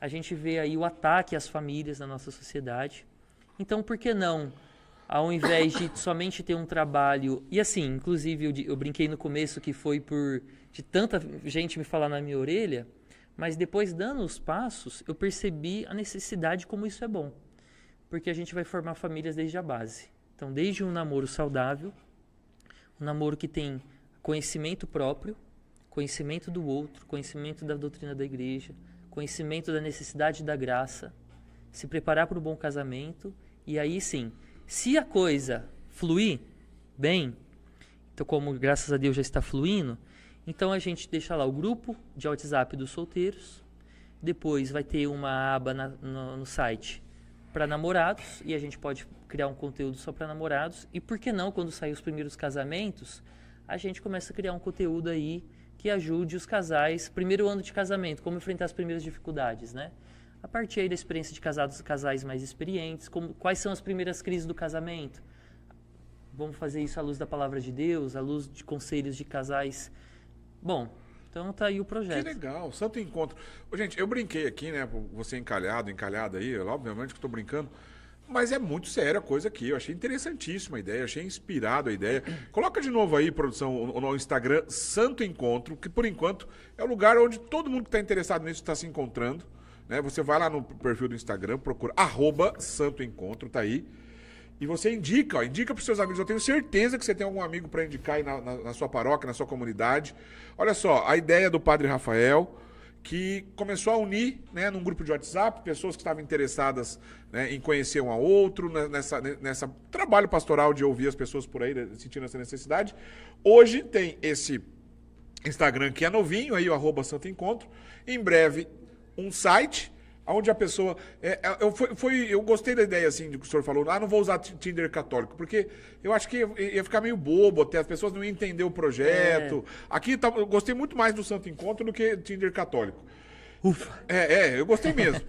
Speaker 2: a gente vê aí o ataque às famílias na nossa sociedade. Então por que não, ao invés de somente ter um trabalho... E assim, inclusive eu brinquei no começo que foi de tanta gente me falar na minha orelha, mas depois dando os passos, eu percebi a necessidade como isso é bom. Porque a gente vai formar famílias desde a base. Então, desde um namoro saudável, um namoro que tem conhecimento próprio, conhecimento do outro, conhecimento da doutrina da igreja, conhecimento da necessidade da graça, se preparar para o bom casamento, e aí sim, se a coisa fluir bem, então como graças a Deus já está fluindo, então a gente deixa lá o grupo de WhatsApp dos solteiros, depois vai ter uma aba no site para namorados, e a gente pode criar um conteúdo só para namorados, e por que não, quando sair os primeiros casamentos, a gente começa a criar um conteúdo aí que ajude os casais, primeiro ano de casamento, como enfrentar as primeiras dificuldades, né? A partir aí da experiência de casais mais experientes, quais são as primeiras crises do casamento? Vamos fazer isso à luz da palavra de Deus, à luz de conselhos de casais. Bom, então tá aí o projeto.
Speaker 1: Que legal, santo encontro. Ô, gente, eu brinquei aqui, né, você encalhada aí, obviamente que eu tô brincando, mas é muito séria a coisa aqui. Eu achei interessantíssima a ideia, achei inspirado a ideia. Coloca de novo aí, produção, no Instagram, Santo Encontro, que por enquanto é o lugar onde todo mundo que está interessado nisso está se encontrando. Né? Você vai lá no perfil do Instagram, procura @Santo Encontro, tá aí. E você indica para os seus amigos. Eu tenho certeza que você tem algum amigo para indicar aí na sua paróquia, na sua comunidade. Olha só, a ideia do Padre Rafael, que começou a unir, né, num grupo de WhatsApp, pessoas que estavam interessadas, né, em conhecer um ao outro, nessa trabalho pastoral de ouvir as pessoas por aí, sentindo essa necessidade. Hoje tem esse Instagram que é novinho, aí o @Santo Encontro. Em breve, um site onde a pessoa... Eu gostei da ideia, assim, do que o senhor falou. Não vou usar Tinder católico, porque eu acho que ia ficar meio bobo até, as pessoas não iam entender o projeto. Aqui eu gostei muito mais do Santo Encontro do que Tinder católico.
Speaker 2: Ufa!
Speaker 1: Eu gostei mesmo.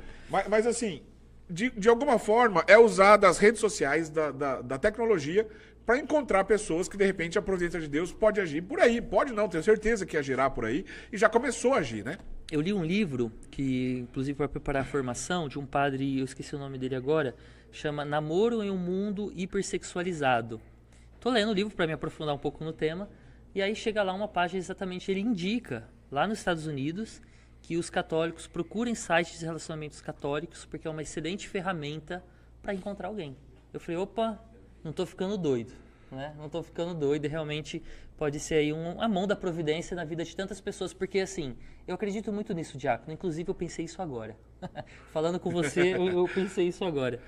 Speaker 1: mas assim, de alguma forma, é usar das redes sociais, da tecnologia, para encontrar pessoas que, de repente, a providência de Deus pode agir por aí. Pode não, tenho certeza que agirá por aí. E já começou a agir, né?
Speaker 2: Eu li um livro, que inclusive para preparar a formação, de um padre, eu esqueci o nome dele agora, chama Namoro em um Mundo Hipersexualizado. Estou lendo o livro para me aprofundar um pouco no tema, e aí chega lá uma página exatamente, ele indica, lá nos Estados Unidos, que os católicos procurem sites de relacionamentos católicos, porque é uma excelente ferramenta para encontrar alguém. Eu falei, opa, não estou ficando doido, né? Não estou ficando doido, realmente pode ser aí a mão da providência na vida de tantas pessoas, porque assim, eu acredito muito nisso, Diácono, inclusive eu pensei isso agora. Falando com você, eu pensei isso agora.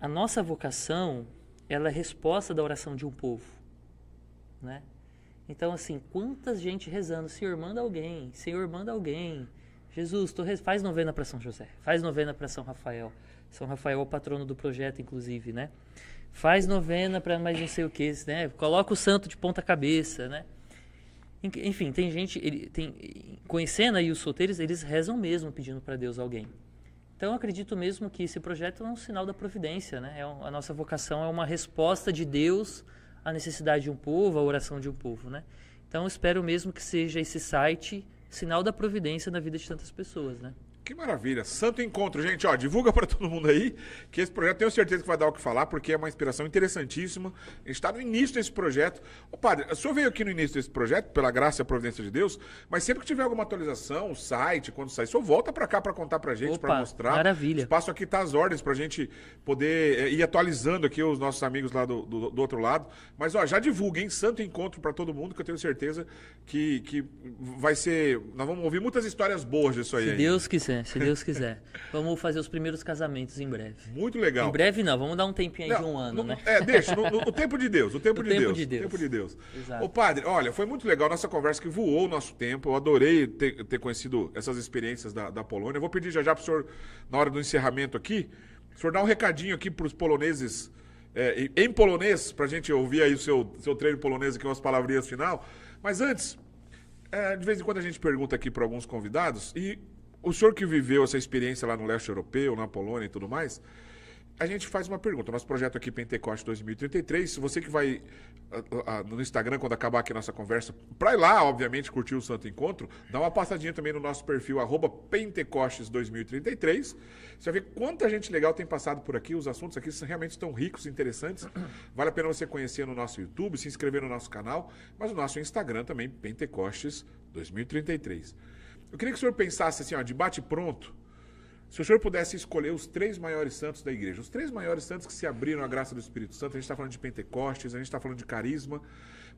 Speaker 2: A nossa vocação, ela é resposta da oração de um povo, né? Então assim, quanta gente rezando, Senhor, manda alguém, Senhor, manda alguém. Jesus, faz novena para São José, faz novena para São Rafael. São Rafael é o patrono do projeto, inclusive, né? Faz novena para mais não sei o que, né? Coloca o santo de ponta cabeça, né? Enfim, tem gente, conhecendo aí os solteiros, eles rezam mesmo pedindo para Deus alguém. Então eu acredito mesmo que esse projeto é um sinal da providência, né? A nossa vocação é uma resposta de Deus à necessidade de um povo, à oração de um povo, né? Então eu espero mesmo que seja esse site sinal da providência na vida de tantas pessoas, né?
Speaker 1: Que maravilha. Santo Encontro, gente, ó, divulga para todo mundo aí que esse projeto, tenho certeza que vai dar o que falar, porque é uma inspiração interessantíssima. A gente está no início desse projeto. Ô, padre, o senhor veio aqui no início desse projeto, pela graça e a providência de Deus, mas sempre que tiver alguma atualização, o site, quando sair, o senhor volta para cá para contar pra gente, para mostrar.
Speaker 2: Maravilha.
Speaker 1: O espaço aqui tá às ordens pra gente poder ir atualizando aqui os nossos amigos lá do outro lado. Mas, ó, já divulga, hein? Santo Encontro para todo mundo, que eu tenho certeza que vai ser... Nós vamos ouvir muitas histórias boas disso aí.
Speaker 2: Se Deus quiser. Se Deus quiser. Vamos fazer os primeiros casamentos em breve.
Speaker 1: Muito legal.
Speaker 2: Em breve não, vamos dar um tempinho aí de um ano, né?
Speaker 1: Deixa, no tempo de Deus, o tempo de Deus.
Speaker 2: De Deus.
Speaker 1: O tempo de Deus.
Speaker 2: Exato.
Speaker 1: Ô padre, olha, foi muito legal a nossa conversa que voou o nosso tempo. Eu adorei ter conhecido essas experiências da Polônia. Eu vou pedir já pro senhor, na hora do encerramento aqui, o senhor dar um recadinho aqui pros poloneses em polonês, para a gente ouvir aí o seu treino polonês aqui, umas palavrinhas final. Mas antes, de vez em quando a gente pergunta aqui para alguns convidados, e o senhor que viveu essa experiência lá no leste europeu, na Polônia e tudo mais, a gente faz uma pergunta. Nosso projeto aqui, Pentecoste 2033, se você que vai no Instagram, quando acabar aqui a nossa conversa, para ir lá, obviamente, curtir o Santo Encontro, dá uma passadinha também no nosso perfil, @Pentecostes 2033. Você vai ver quanta gente legal tem passado por aqui. Os assuntos aqui realmente estão ricos e interessantes. Vale a pena você conhecer no nosso YouTube, se inscrever no nosso canal, mas no nosso Instagram também, Pentecostes 2033. Eu queria que o senhor pensasse assim, de bate pronto, se o senhor pudesse escolher os 3 maiores santos da igreja, os 3 maiores santos que se abriram à graça do Espírito Santo, a gente está falando de Pentecostes, a gente está falando de carisma,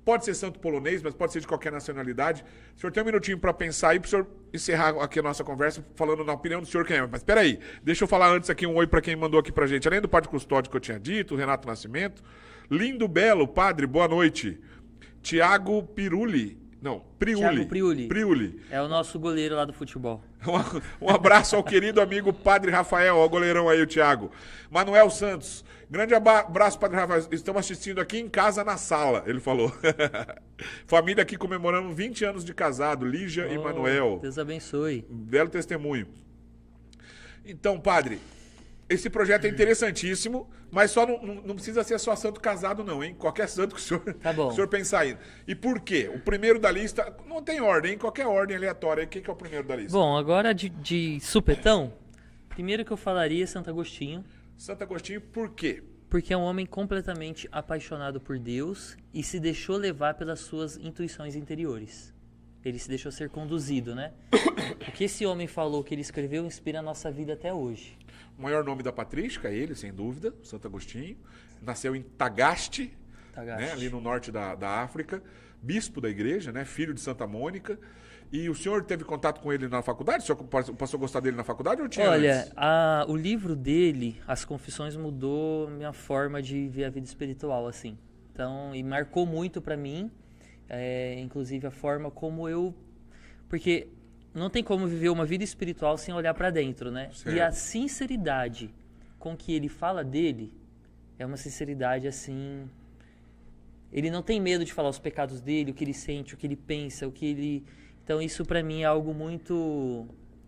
Speaker 1: pode ser santo polonês, mas pode ser de qualquer nacionalidade. O senhor tem um minutinho para pensar aí, para o senhor encerrar aqui a nossa conversa, falando na opinião do senhor quem é. Mas espera aí, deixa eu falar antes aqui um oi para quem mandou aqui para a gente. Além do Padre Custódio que eu tinha dito, o Renato Nascimento, Lindo Belo, padre, boa noite. Tiago Piruli. Não, Priuli.
Speaker 2: Thiago
Speaker 1: Priuli.
Speaker 2: É o nosso goleiro lá do futebol.
Speaker 1: Um abraço ao querido amigo Padre Rafael, ó, o goleirão aí, o Thiago. Manuel Santos, grande abraço, Padre Rafael. Estamos assistindo aqui em casa, na sala, ele falou. Família aqui comemorando 20 anos de casado, Lígia e Manuel.
Speaker 2: Deus abençoe.
Speaker 1: Belo testemunho. Então, padre, esse projeto é interessantíssimo, mas só não precisa ser só santo casado não, hein? Qualquer santo que o senhor pensar aí. E por quê? O primeiro da lista, não tem ordem, qualquer ordem aleatória. Quem que é o primeiro da lista?
Speaker 2: Bom, agora de supetão, primeiro que eu falaria é Santo Agostinho.
Speaker 1: Santo Agostinho, por quê?
Speaker 2: Porque é um homem completamente apaixonado por Deus e se deixou levar pelas suas intuições interiores. Ele se deixou ser conduzido, né? O que esse homem falou, que ele escreveu, inspira a nossa vida até hoje.
Speaker 1: O maior nome da patrística é ele, sem dúvida, Santo Agostinho. Nasceu em Tagaste, né, ali no norte da África. Bispo da igreja, né, filho de Santa Mônica. E o senhor teve contato com ele na faculdade? O senhor passou a gostar dele na faculdade ou tinha antes?
Speaker 2: Olha, o livro dele, As Confissões, mudou minha forma de ver a vida espiritual, assim. Então, e marcou muito pra mim, inclusive a forma como eu... Porque não tem como viver uma vida espiritual sem olhar pra dentro, né?
Speaker 1: Certo.
Speaker 2: E a sinceridade com que ele fala dele é uma sinceridade, assim... Ele não tem medo de falar os pecados dele, o que ele sente, o que ele pensa, o que ele... Então isso pra mim é algo muito...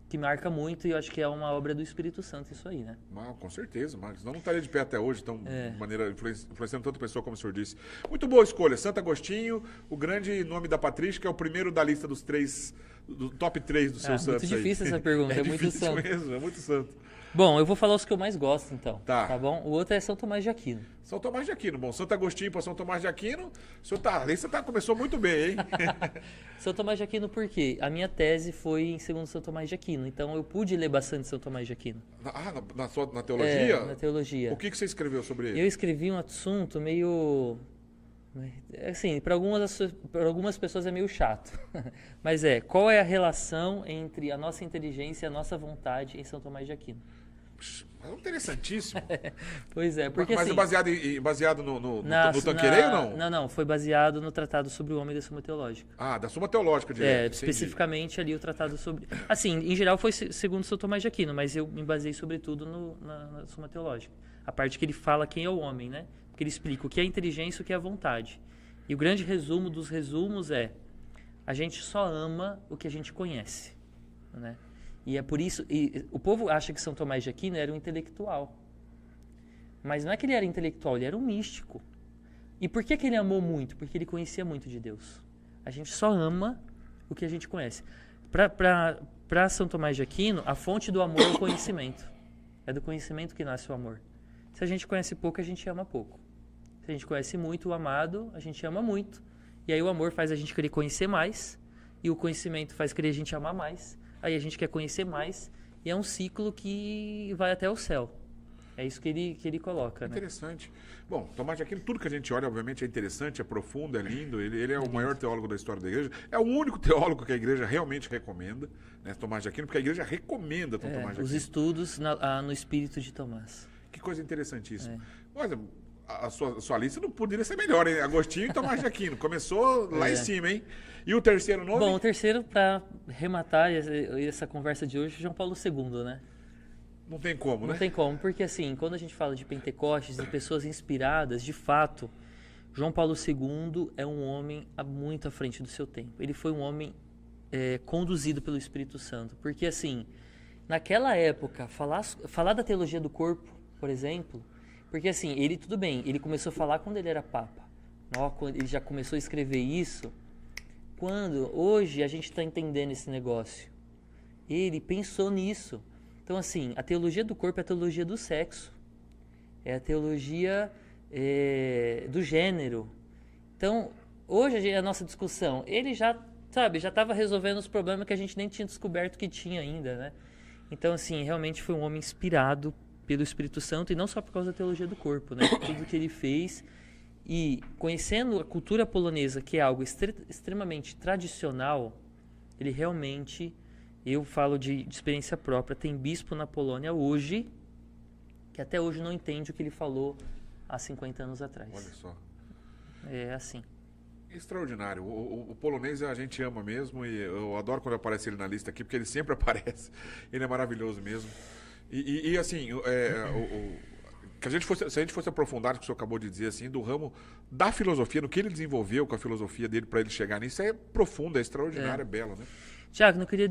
Speaker 2: que marca muito, e eu acho que é uma obra do Espírito Santo isso aí, né?
Speaker 1: Com certeza, mas senão não estaria de pé até hoje, de maneira influenciando tanta pessoa como o senhor disse. Muito boa escolha, Santo Agostinho, o grande nome da patrística, é o primeiro da lista dos 3, do top 3 dos seus santos.
Speaker 2: Muito difícil essa pergunta, é muito santo.
Speaker 1: Mesmo, é muito santo.
Speaker 2: Bom, eu vou falar os que eu mais gosto, então.
Speaker 1: Tá
Speaker 2: bom? O outro é São Tomás de Aquino.
Speaker 1: São Tomás de Aquino. Bom, Santo Agostinho para São Tomás de Aquino, a lista começou muito bem, hein?
Speaker 2: São Tomás de Aquino por quê? A minha tese foi em segundo São Tomás de Aquino, então eu pude ler bastante São Tomás de Aquino.
Speaker 1: Na teologia?
Speaker 2: Na teologia.
Speaker 1: O que você escreveu sobre ele?
Speaker 2: Eu escrevi um assunto meio... Assim, para algumas pessoas é meio chato. Mas qual é a relação entre a nossa inteligência e a nossa vontade em São Tomás de Aquino?
Speaker 1: É interessantíssimo.
Speaker 2: Pois é, porque
Speaker 1: mas
Speaker 2: assim...
Speaker 1: baseado no Tanqueray ou não?
Speaker 2: Não, foi baseado no Tratado sobre o Homem da Suma Teológica.
Speaker 1: Da Suma Teológica, direto.
Speaker 2: Especificamente ali o tratado sobre... Assim, em geral foi segundo São Tomás de Aquino, mas eu me baseei sobretudo na Suma Teológica. A parte que ele fala quem é o homem, né? Porque ele explica o que é inteligência e o que é vontade. E o grande resumo dos resumos é: a gente só ama o que a gente conhece, né? E é por isso... E o povo acha que São Tomás de Aquino era um intelectual. Mas não é que ele era intelectual, ele era um místico. E por que ele amou muito? Porque ele conhecia muito de Deus. A gente só ama o que a gente conhece. Para São Tomás de Aquino, a fonte do amor é o conhecimento. É do conhecimento que nasce o amor. Se a gente conhece pouco, a gente ama pouco. Se a gente conhece muito o amado, a gente ama muito. E aí o amor faz a gente querer conhecer mais. E o conhecimento faz querer a gente amar mais. Aí a gente quer conhecer mais. E é um ciclo que vai até o céu. É isso que ele coloca, né?
Speaker 1: Interessante. Bom, Tomás de Aquino, tudo que a gente olha, obviamente, é interessante, é profundo, é lindo. Ele é o maior teólogo da história da igreja. É o único teólogo que a igreja realmente recomenda, né, Tomás de Aquino, porque a igreja recomenda Tomás de Aquino.
Speaker 2: Os estudos no espírito de Tomás.
Speaker 1: Que coisa interessantíssima. Olha, a sua lista não poderia ser melhor, hein? Agostinho e Tomás de Aquino. Começou lá em cima, hein? E o terceiro nome?
Speaker 2: Bom, o terceiro, para rematar essa conversa de hoje, João Paulo II, né?
Speaker 1: Não tem como, né?
Speaker 2: Não tem como, porque assim, quando a gente fala de Pentecostes e pessoas inspiradas, de fato, João Paulo II é um homem muito à frente do seu tempo. Ele foi um homem conduzido pelo Espírito Santo. Porque assim, naquela época, falar da teologia do corpo, por exemplo, porque assim, ele, tudo bem, ele começou a falar quando ele era papa. Ele já começou a escrever isso. Hoje a gente está entendendo esse negócio. Ele pensou nisso. Então assim, a teologia do corpo é a teologia do sexo. É a teologia do gênero. Então, hoje a nossa discussão, ele já estava resolvendo os problemas que a gente nem tinha descoberto que tinha ainda, né? Então, assim, realmente foi um homem inspirado pelo Espírito Santo, e não só por causa da teologia do corpo, né? Tudo que ele fez, e conhecendo a cultura polonesa, que é algo extremamente tradicional, ele realmente, eu falo de experiência própria, tem bispo na Polônia hoje, que até hoje não entende o que ele falou há 50 anos atrás.
Speaker 1: Olha só.
Speaker 2: É assim.
Speaker 1: Extraordinário. O polonês a gente ama mesmo, e eu adoro quando aparece ele na lista aqui, porque ele sempre aparece. Ele é maravilhoso mesmo. E assim, se a gente fosse aprofundar o que o senhor acabou de dizer, assim, do ramo da filosofia, no que ele desenvolveu com a filosofia dele para ele chegar nisso, é profundo, é extraordinário, é belo, né?
Speaker 2: Tiago, não queria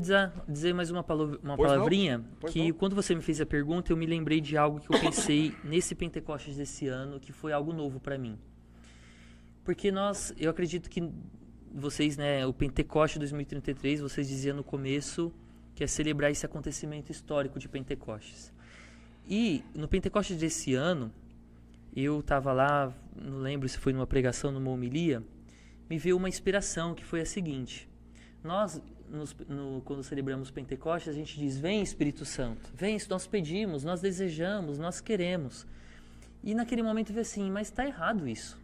Speaker 2: dizer mais uma palavrinha, que quando você me fez a pergunta, eu me lembrei de algo que eu pensei nesse Pentecostes desse ano, que foi algo novo para mim. Porque eu acredito que vocês, né, o Pentecoste 2033, vocês diziam no começo que é celebrar esse acontecimento histórico de Pentecostes. E no Pentecostes desse ano, eu estava lá, não lembro se foi numa pregação, numa homilia, me veio uma inspiração, que foi a seguinte: nós, quando celebramos Pentecostes, a gente diz, vem Espírito Santo, vem, nós pedimos, nós desejamos, nós queremos. E naquele momento eu falei assim, mas está errado isso.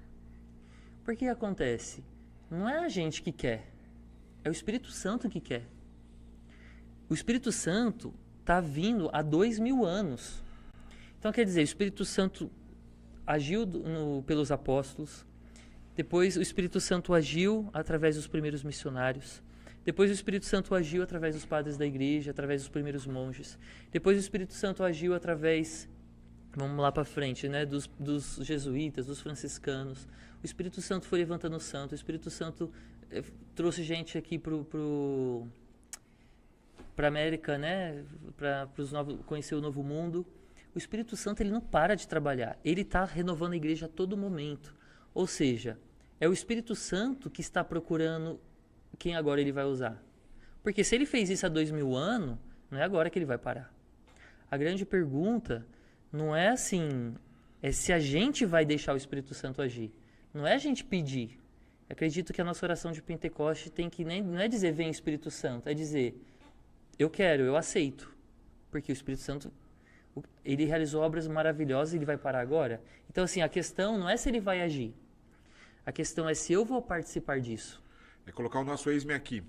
Speaker 2: Por que acontece? Não é a gente que quer, é o Espírito Santo que quer. O Espírito Santo está vindo há 2000 anos. Então, quer dizer, o Espírito Santo agiu pelos apóstolos, depois o Espírito Santo agiu através dos primeiros missionários, depois o Espírito Santo agiu através dos padres da igreja, através dos primeiros monges, depois o Espírito Santo agiu através, vamos lá para frente, né, dos jesuítas, dos franciscanos. O Espírito Santo foi levantando o santo, o Espírito Santo trouxe gente aqui para a América, né, para conhecer o novo mundo. O Espírito Santo, ele não para de trabalhar, ele está renovando a igreja a todo momento. Ou seja, é o Espírito Santo que está procurando quem agora ele vai usar. Porque se ele fez isso há 2000 anos, não é agora que ele vai parar. A grande pergunta não é assim, é se a gente vai deixar o Espírito Santo agir. Não é a gente pedir. Eu acredito que a nossa oração de Pentecoste tem que não é dizer vem Espírito Santo, é dizer eu quero, eu aceito. Porque o Espírito Santo, ele realizou obras maravilhosas e ele vai parar agora. Então assim, a questão não é se ele vai agir. A questão é se eu vou participar disso.
Speaker 1: É colocar o nosso eis-me aqui.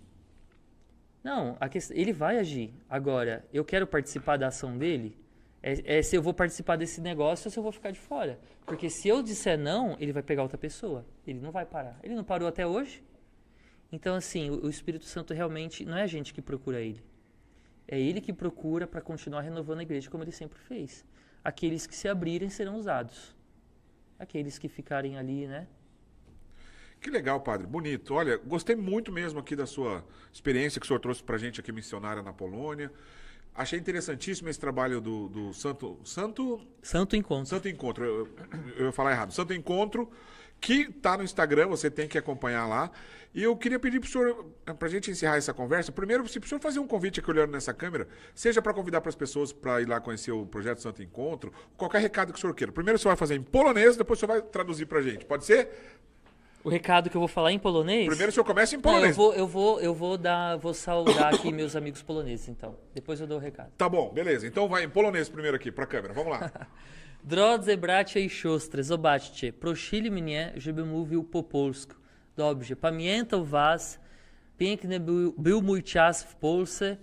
Speaker 2: Não, ele vai agir. Agora, eu quero participar da ação dele, é se eu vou participar desse negócio ou se eu vou ficar de fora. Porque se eu disser não, ele vai pegar outra pessoa. Ele não vai parar. Ele não parou até hoje. Então, assim, o Espírito Santo realmente não é a gente que procura ele. É ele que procura para continuar renovando a igreja como ele sempre fez. Aqueles que se abrirem serão usados. Aqueles que ficarem ali, né?
Speaker 1: Que legal, padre. Bonito. Olha, gostei muito mesmo aqui da sua experiência que o senhor trouxe pra gente aqui, missionária na Polônia. Achei interessantíssimo esse trabalho do Santo
Speaker 2: Encontro.
Speaker 1: Santo Encontro. Eu ia falar errado. Santo Encontro, que tá no Instagram, você tem que acompanhar lá. E eu queria pedir pro senhor, pra gente encerrar essa conversa, primeiro, se o senhor fazer um convite aqui olhando nessa câmera, seja para convidar para as pessoas para ir lá conhecer o projeto Santo Encontro, qualquer recado que o senhor queira. Primeiro o senhor vai fazer em polonês, depois o senhor vai traduzir pra gente. Pode ser?
Speaker 2: O recado que eu vou falar em polonês?
Speaker 1: Primeiro o senhor começa em polonês.
Speaker 2: Não, eu vou saudar aqui meus amigos poloneses, então. Depois eu dou o recado.
Speaker 1: Tá bom, beleza. Então vai em polonês primeiro aqui pra câmera. Vamos lá.
Speaker 2: Drodzy bracia i siostry, zobaczcie, prosili mnie, żebym mówił po polsku. Dobrze, pamiętam was, piękny był mój czas w Polsce,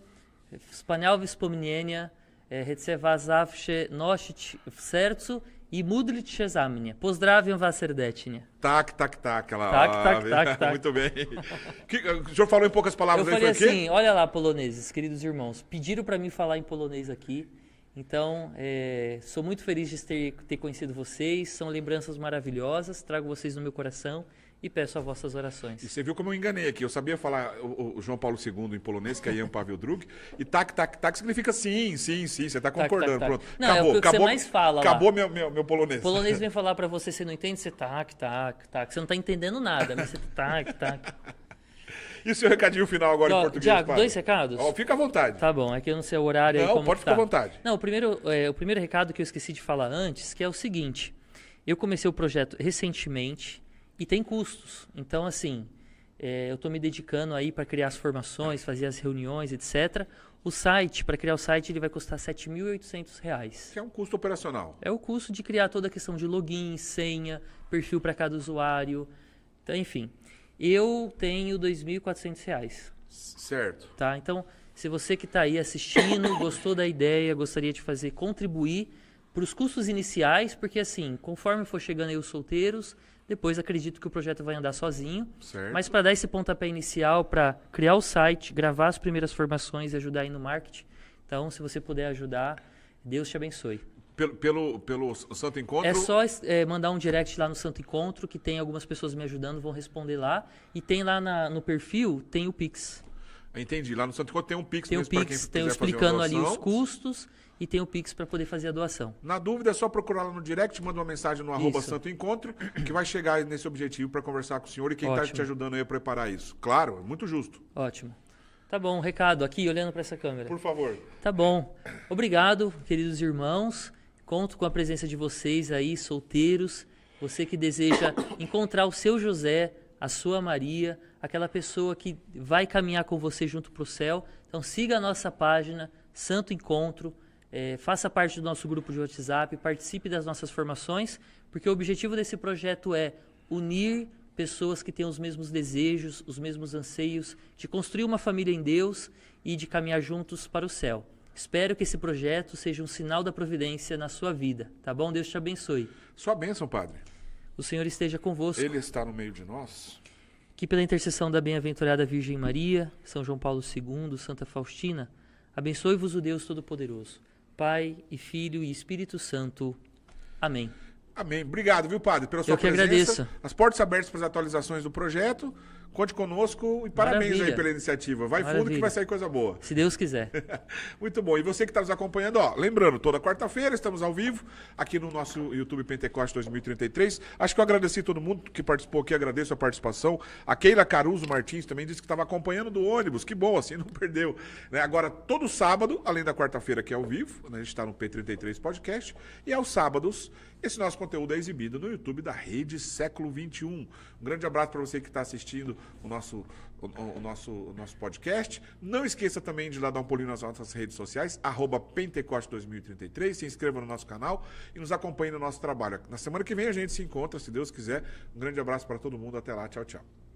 Speaker 2: wspaniałe wspomnienia, chcę was zawsze nosić w sercu i modlić się za mnie. Pozdrawiam was serdecznie.
Speaker 1: Tak.
Speaker 2: Tak.
Speaker 1: Muito bem. O senhor falou em poucas palavras
Speaker 2: eu
Speaker 1: aí,
Speaker 2: falei
Speaker 1: foi o quê?
Speaker 2: assim, olha lá, poloneses, queridos irmãos, pediram para mim falar em polonês aqui, Então, sou muito feliz de ter conhecido vocês, são lembranças maravilhosas, trago vocês no meu coração e peço as vossas orações.
Speaker 1: E você viu como eu enganei aqui. Eu sabia falar o João Paulo II em polonês, que é Jan Paweł II, e tak, tak, tak significa sim, sim, sim. Você está concordando,
Speaker 2: tak.
Speaker 1: pronto.
Speaker 2: Não, acabou, é o que você mais fala
Speaker 1: acabou
Speaker 2: lá.
Speaker 1: meu polonês.
Speaker 2: O polonês vem falar para você não entende, você tak, tak, tak. Você não está entendendo nada, mas você tak, tak.
Speaker 1: E o seu recadinho final agora em português,
Speaker 2: Diago,
Speaker 1: padre?
Speaker 2: 2 recados?
Speaker 1: Fica à vontade.
Speaker 2: Tá bom, é que eu não sei o horário aí
Speaker 1: Não,
Speaker 2: como
Speaker 1: pode ficar à vontade.
Speaker 2: Não, o primeiro recado que eu esqueci de falar antes, que é o seguinte. Eu comecei o projeto recentemente e tem custos. Então, assim, eu estou me dedicando aí para criar as formações, fazer as reuniões, etc. O site, para criar o site, ele vai custar R$ 7.800.
Speaker 1: Que é um custo operacional.
Speaker 2: É o custo de criar toda a questão de login, senha, perfil para cada usuário. Então, enfim, eu tenho R$ 2.400.
Speaker 1: Certo.
Speaker 2: Tá? Então, se você que está aí assistindo, gostou da ideia, gostaria de contribuir para os custos iniciais, porque assim, conforme for chegando aí os solteiros, depois acredito que o projeto vai andar sozinho.
Speaker 1: Certo.
Speaker 2: Mas para dar esse pontapé inicial, para criar o site, gravar as primeiras formações e ajudar aí no marketing, então se você puder ajudar, Deus te abençoe.
Speaker 1: Pelo Santo Encontro?
Speaker 2: É só mandar um direct lá no Santo Encontro, que tem algumas pessoas me ajudando, vão responder lá. E tem lá no perfil, tem o Pix.
Speaker 1: Entendi. Lá no Santo Encontro tem um Pix
Speaker 2: tem
Speaker 1: mesmo
Speaker 2: o
Speaker 1: para quem
Speaker 2: Pix,
Speaker 1: quiser
Speaker 2: explicando
Speaker 1: fazer uma
Speaker 2: ali
Speaker 1: doação.
Speaker 2: os custos e tem o Pix para poder fazer a doação.
Speaker 1: Na dúvida é só procurar lá no direct, manda uma mensagem no @
Speaker 2: Isso.
Speaker 1: Santo Encontro, que vai chegar nesse objetivo para conversar com o senhor e quem está
Speaker 2: Ótimo.
Speaker 1: te ajudando aí a preparar isso. Claro, é muito justo.
Speaker 2: Ótimo. Tá bom, recado aqui, olhando para essa câmera.
Speaker 1: Por favor.
Speaker 2: Tá bom. Obrigado, queridos irmãos. Conto com a presença de vocês aí, solteiros. Você que deseja encontrar o seu José, a sua Maria, aquela pessoa que vai caminhar com você junto para o céu. Então siga a nossa página, Santo Encontro. Faça parte do nosso grupo de WhatsApp, participe das nossas formações, porque o objetivo desse projeto é unir pessoas que têm os mesmos desejos, os mesmos anseios de construir uma família em Deus e de caminhar juntos para o céu. Espero que esse projeto seja um sinal da providência na sua vida, tá bom? Deus te abençoe.
Speaker 1: Sua bênção, Padre.
Speaker 2: O Senhor esteja convosco.
Speaker 1: Ele está no meio de nós.
Speaker 2: Que pela intercessão da bem-aventurada Virgem Maria, São João Paulo II, Santa Faustina, abençoe-vos o Deus Todo-Poderoso, Pai e Filho e Espírito Santo. Amém.
Speaker 1: Amém. Obrigado, viu, Padre, pela sua
Speaker 2: Eu que
Speaker 1: presença.
Speaker 2: agradeço.
Speaker 1: As portas abertas para as atualizações do projeto. Conte conosco e parabéns
Speaker 2: Maravilha.
Speaker 1: aí pela iniciativa. Vai fundo que
Speaker 2: Maravilha.
Speaker 1: vai sair coisa boa.
Speaker 2: Se Deus quiser.
Speaker 1: Muito bom. E você que está nos acompanhando, lembrando, toda quarta-feira estamos ao vivo aqui no nosso YouTube Pentecoste 2033. Acho que eu agradeci todo mundo que participou aqui, agradeço a participação. A Keila Caruso Martins também disse que estava acompanhando do ônibus. Que bom, assim, não perdeu. Né? Agora, todo sábado, além da quarta-feira que é ao vivo, né, a gente está no P33 Podcast, e aos sábados, esse nosso conteúdo é exibido no YouTube da Rede Século XXI. Um grande abraço para você que está assistindo o nosso podcast. Não esqueça também de ir lá dar um pulinho nas nossas redes sociais, @Pentecoste 2033. Se inscreva no nosso canal e nos acompanhe no nosso trabalho. Na semana que vem a gente se encontra, se Deus quiser. Um grande abraço para todo mundo. Até lá. Tchau, tchau.